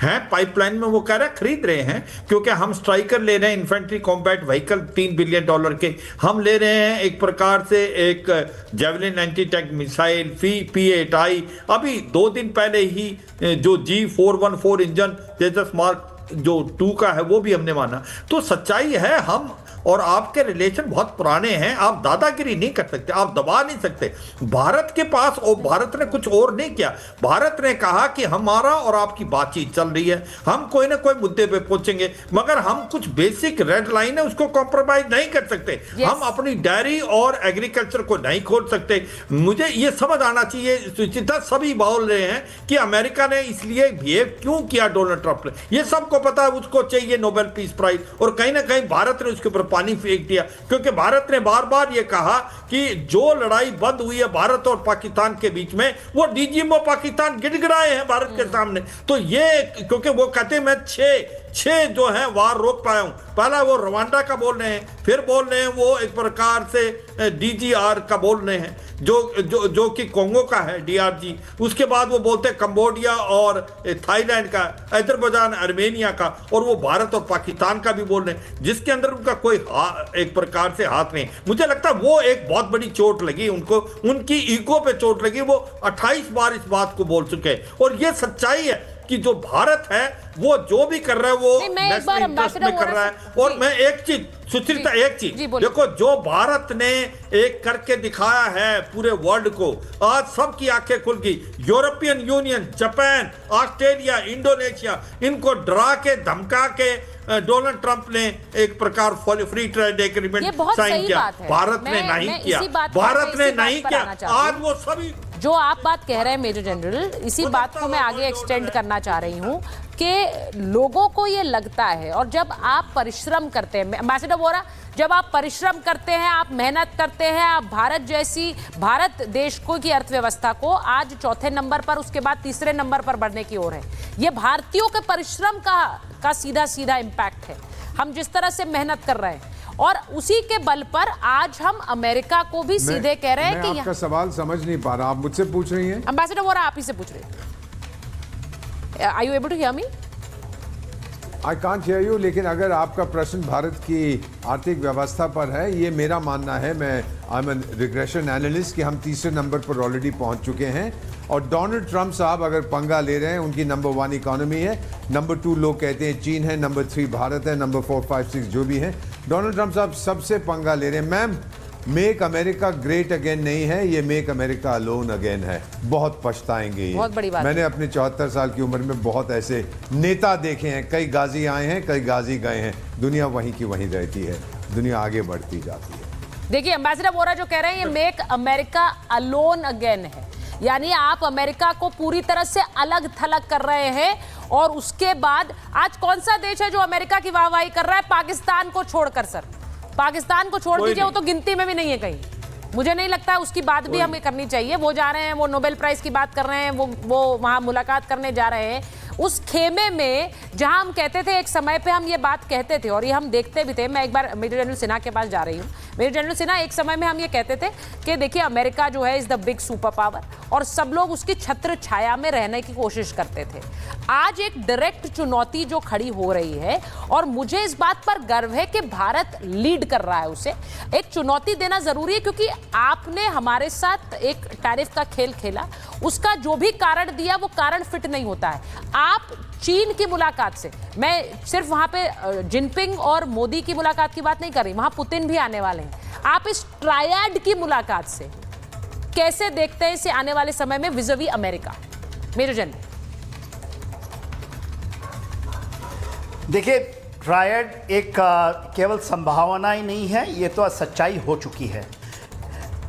हैं पाइपलाइन में, वो कह रहा है खरीद रहे हैं, क्योंकि हम स्ट्राइकर ले रहे हैं, infantry combat vehicle 3 billion dollar के हम ले रहे हैं। एक प्रकार से एक javelin anti tank missile P8I, अभी 2 दिन पहले ही जो G414 इंजन तेजस मार्क जो 2 का है वो भी हमने माना। तो सच्चाई है, हम और आपके रिलेशन बहुत पुराने हैं। आप दादागिरी नहीं कर सकते, आप दबा नहीं सकते। भारत के पास, और भारत ने कुछ और नहीं किया। भारत ने कहा कि हमारा और आपकी बातचीत चल रही है, हम कोई ना कोई मुद्दे पे पहुंचेंगे, मगर हम कुछ बेसिक रेड लाइन है उसको कॉम्प्रोमाइज नहीं कर सकते। हम अपनी डेयरी और एग्रीकल्चर को नहीं खोल सकते। मुझे ये समझ आना चाहिए, सुचिता, सभी बोल रहे हैं कि अमेरिका ने इसलिए बिहेव क्यों किया डोनाल्ड ट्रंप ने, ये सबको पता है, उसको चाहिए नोबेल पीस प्राइज। और कहीं ना कहीं भारत ने उसके ऊपर पानी फेंक दिया, क्योंकि भारत ने बार बार यह कहा कि जो लड़ाई बंद हुई है भारत और पाकिस्तान के बीच में, वो डीजीएमओ पाकिस्तान गिड़गिड़ाए हैं भारत के सामने। तो ये, क्योंकि वो कहते हैं मैं छह जो है वार रोक पाया हूं। पहला वो रवांडा का बोल रहे हैं, फिर बोल रहे हैं वो एक प्रकार से DGR का बोल रहे हैं, जो कि कोंगो का है, DRG। उसके बाद वो बोलते हैं कंबोडिया और थाईलैंड का, अजरबैजान, आर्मेनिया का, और वो भारत और पाकिस्तान का भी बोल रहे हैं, जिसके अंदर उनका कोई एक प्रकार से हाथ नहीं। मुझे लगता है वो एक बहुत बड़ी चोट लगी उनको, उनकी ईगो पे चोट लगी। वो 28 बार इस बात को बोल चुके हैं। और ये सच्चाई है कि जो भारत है वो जो भी कर रहा है वो नेशनल इंटरेस्ट में कर रहा है। और मैं एक चीज, सुचिता, एक चीज देखो, जो भारत ने एक करके दिखाया है पूरे वर्ल्ड को, आज सबकी आंखें खुल गई। European union, Japan, Australia, Indonesia, इनको डरा के धमका के डोनाल्ड ट्रंप ने एक प्रकार फ्री ट्रेड एग्रीमेंट साइन किया। भारत ने नहीं किया, भारत ने नहीं किया। आज वो सभी जो आप बात कह रहे हैं मेजर जनरल, इसी बात को मैं आगे एक्सटेंड करना चाह रही हूं कि लोगों को ये लगता है, और जब आप परिश्रम करते हैं, एम्बेसडर वोरा, जब आप परिश्रम करते हैं, आप मेहनत करते हैं, आप भारत देश को की अर्थव्यवस्था को आज 4थे नंबर पर, उसके बाद 3रे नंबर पर बढ़ने की ओर है। ये भारतीयों के परिश्रम का सीधा इम्पैक्ट है। हम जिस तरह से मेहनत कर रहे हैं, और उसी के बल पर आज हम अमेरिका को भी सीधे कह रहे हैं कि आपका सवाल समझ नहीं पा रहा, आप मुझसे पूछ रही हैं? एम्बेसडर वोरा, आप ही से पूछ रहे हैं। Are you able to hear me? I can't hear you, लेकिन अगर आपका प्रश्न भारत की आर्थिक व्यवस्था पर है, ये मेरा मानना है, मैं आई एम रिग्रेशन एनालिस्ट, कि हम 3रे नंबर पर ऑलरेडी पहुंच चुके हैं। और डोनाल्ड ट्रंप साहब अगर पंगा ले रहे हैं, उनकी नंबर 1 इकोनॉमी है, नंबर 2 लोग कहते हैं चीन है, नंबर 3 भारत है, नंबर 4, 5, 6 जो भी है, डोनाल्ड ट्रंप साहब सबसे पंगा ले रहे हैं। Ma'am, make America great again नहीं है, ये मेक अमेरिका अलोन अगेन है। बहुत पछताएंगे ये। बहुत बड़ी बात मैंने अपने 74 साल की उम्र में बहुत ऐसे नेता देखे हैं, कई गाजी आए हैं, कई गाजी गए हैं। दुनिया वहीं की वहीं रहती है, दुनिया आगे बढ़ती जाती है। देखिए, एम्बेसडर वोरा जो कह रहे हैं ये मेक अमेरिका अलोन अगेन है, यानी आप अमेरिका को पूरी तरह से अलग थलग कर रहे हैं। और उसके बाद आज कौन सा देश है जो अमेरिका की वाहवाही कर रहा है? पाकिस्तान को छोड़कर। सर, पाकिस्तान को छोड़ दीजिए, वो तो गिनती में भी नहीं है कहीं। मुझे नहीं लगता उसकी बात भी हमें करनी चाहिए। वो जा रहे हैं, वो नोबेल प्राइज की बात कर रहे हैं, वो वहां मुलाकात करने जा रहे हैं। उस खेमे में जहां हम कहते थे, एक समय पे हम ये बात कहते थे और ये हम देखते भी थे। मैं एक बार मेजर जनरल सिन्हा के पास जा रही हूँ। मेजर जनरल सिन्हा, एक समय में हम ये कहते थे कि देखिए अमेरिका जो है is the big super power, और सब लोग उसकी छत्र छाया में रहने की कोशिश करते थे। आज एक डायरेक्ट चुनौती जो खड़ी हो रही है, और मुझे इस बात पर गर्व है कि भारत लीड कर रहा है उसे। एक चुनौती देना जरूरी है, क्योंकि आपने हमारे साथ एक टैरिफ का खेल खेला, उसका जो भी कारण दिया वो कारण फिट नहीं होता है। आप चीन की मुलाकात से, मैं सिर्फ वहां पे जिनपिंग और मोदी की मुलाकात की बात नहीं कर रही, वहां पुतिन भी आने वाले हैं। आप इस ट्रायड की मुलाकात से कैसे देखते हैं इसे आने वाले समय में विज़-अ-वी अमेरिका? मेजर जनरल देखिए, ट्रायड एक केवल संभावना ही नहीं है, ये तो सच्चाई हो चुकी है।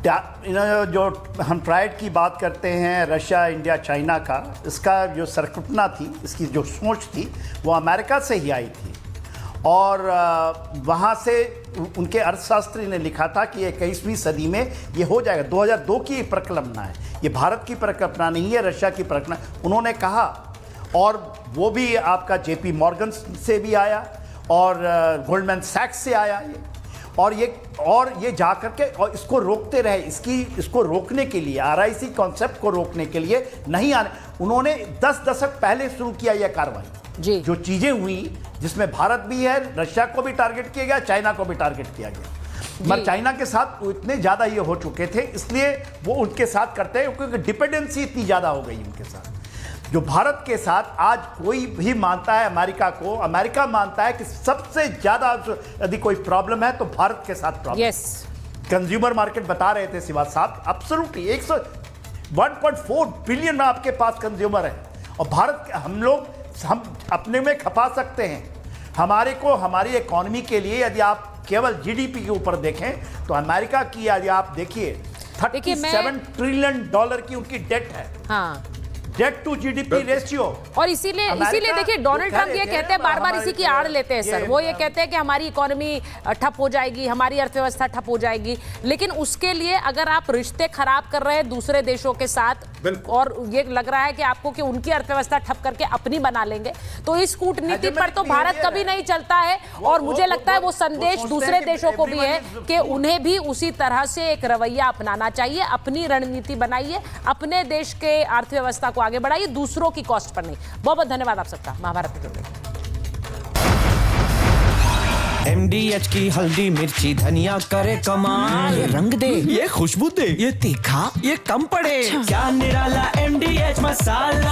जो हम ट्रायड की बात करते हैं, रशिया, इंडिया, चाइना का, इसका जो सरकटना थी, इसकी जो सोच थी, वो अमेरिका से ही आई थी। और वहाँ से उनके अर्थशास्त्री ने लिखा था कि 21वीं सदी में ये हो जाएगा। 2002 की परिकल्पना है, ये भारत की परिकल्पना नहीं है, रशिया की परिकल्पना उन्होंने कहा। और वो भी आपका जेपी मॉर्गन से भी आया और गोल्डमैन सैक्स से आया ये, और ये जा करके और इसको रोकते रहे। इसको रोकने के लिए, आरआईसी कॉन्सेप्ट को रोकने के लिए नहीं आने, उन्होंने 10 दशक पहले शुरू किया यह कार्रवाई। जी, जो चीजें हुई, जिसमें भारत भी है, रशिया को भी टारगेट किया गया, चाइना को भी टारगेट किया गया। मगर चाइना के साथ इतने ज्यादा ये हो चुके थे, इसलिए वो उनके साथ करते हैं, क्योंकि डिपेंडेंसी इतनी ज्यादा हो गई उनके साथ। जो भारत के साथ आज कोई भी मानता है अमेरिका को, अमेरिका मानता है कि सबसे ज्यादा यदि कोई प्रॉब्लम है तो भारत के साथ प्रॉब्लम। यस, कंज्यूमर मार्केट बता रहे थे श्रीवास्तव साहब, एब्सोल्युटली 1.4 बिलियन आपके पास कंज्यूमर है, और भारत हम अपने में खपा सकते हैं। हमारी इकोनॉमी के लिए यदि आप केवल जीडीपी के ऊपर देखें तो अमेरिका की यदि आप देखिए 37 ट्रिलियन डॉलर की उनकी डेट है। हाँ, डेट टू जीडीपी रेशियो। और इसीलिए देखिए डोनाल्ड ट्रंप ये कहते हैं, बार बार इसी की आड़ लेते हैं सर। वो ये कहते हैं कि हमारी इकोनॉमी ठप हो जाएगी, हमारी अर्थव्यवस्था ठप हो जाएगी, लेकिन उसके लिए अगर आप रिश्ते खराब कर रहे हैं दूसरे देशों के साथ, और ये लग रहा है कि आपको कि उनकी अर्थव्यवस्था ठप करके अपनी बना लेंगे, तो इस कूटनीति पर तो भारत कभी नहीं चलता है। और मुझे लगता है वो संदेश दूसरे देशों को भी है कि उन्हें भी उसी तरह से एक रवैया अपनाना चाहिए। अपनी रणनीति बनाइए, अपने देश के अर्थव्यवस्था को आगे बढ़ाइए, दूसरों की कॉस्ट पर नहीं। बहुत बहुत धन्यवाद आप सबका महाभारत में जुड़ने। MDH की हल्दी मिर्ची धनिया करे कमाल, ये रंग दे, ये खुशबू दे, ये तीखा, ये कम पड़े, क्या निराला MDH मसाला।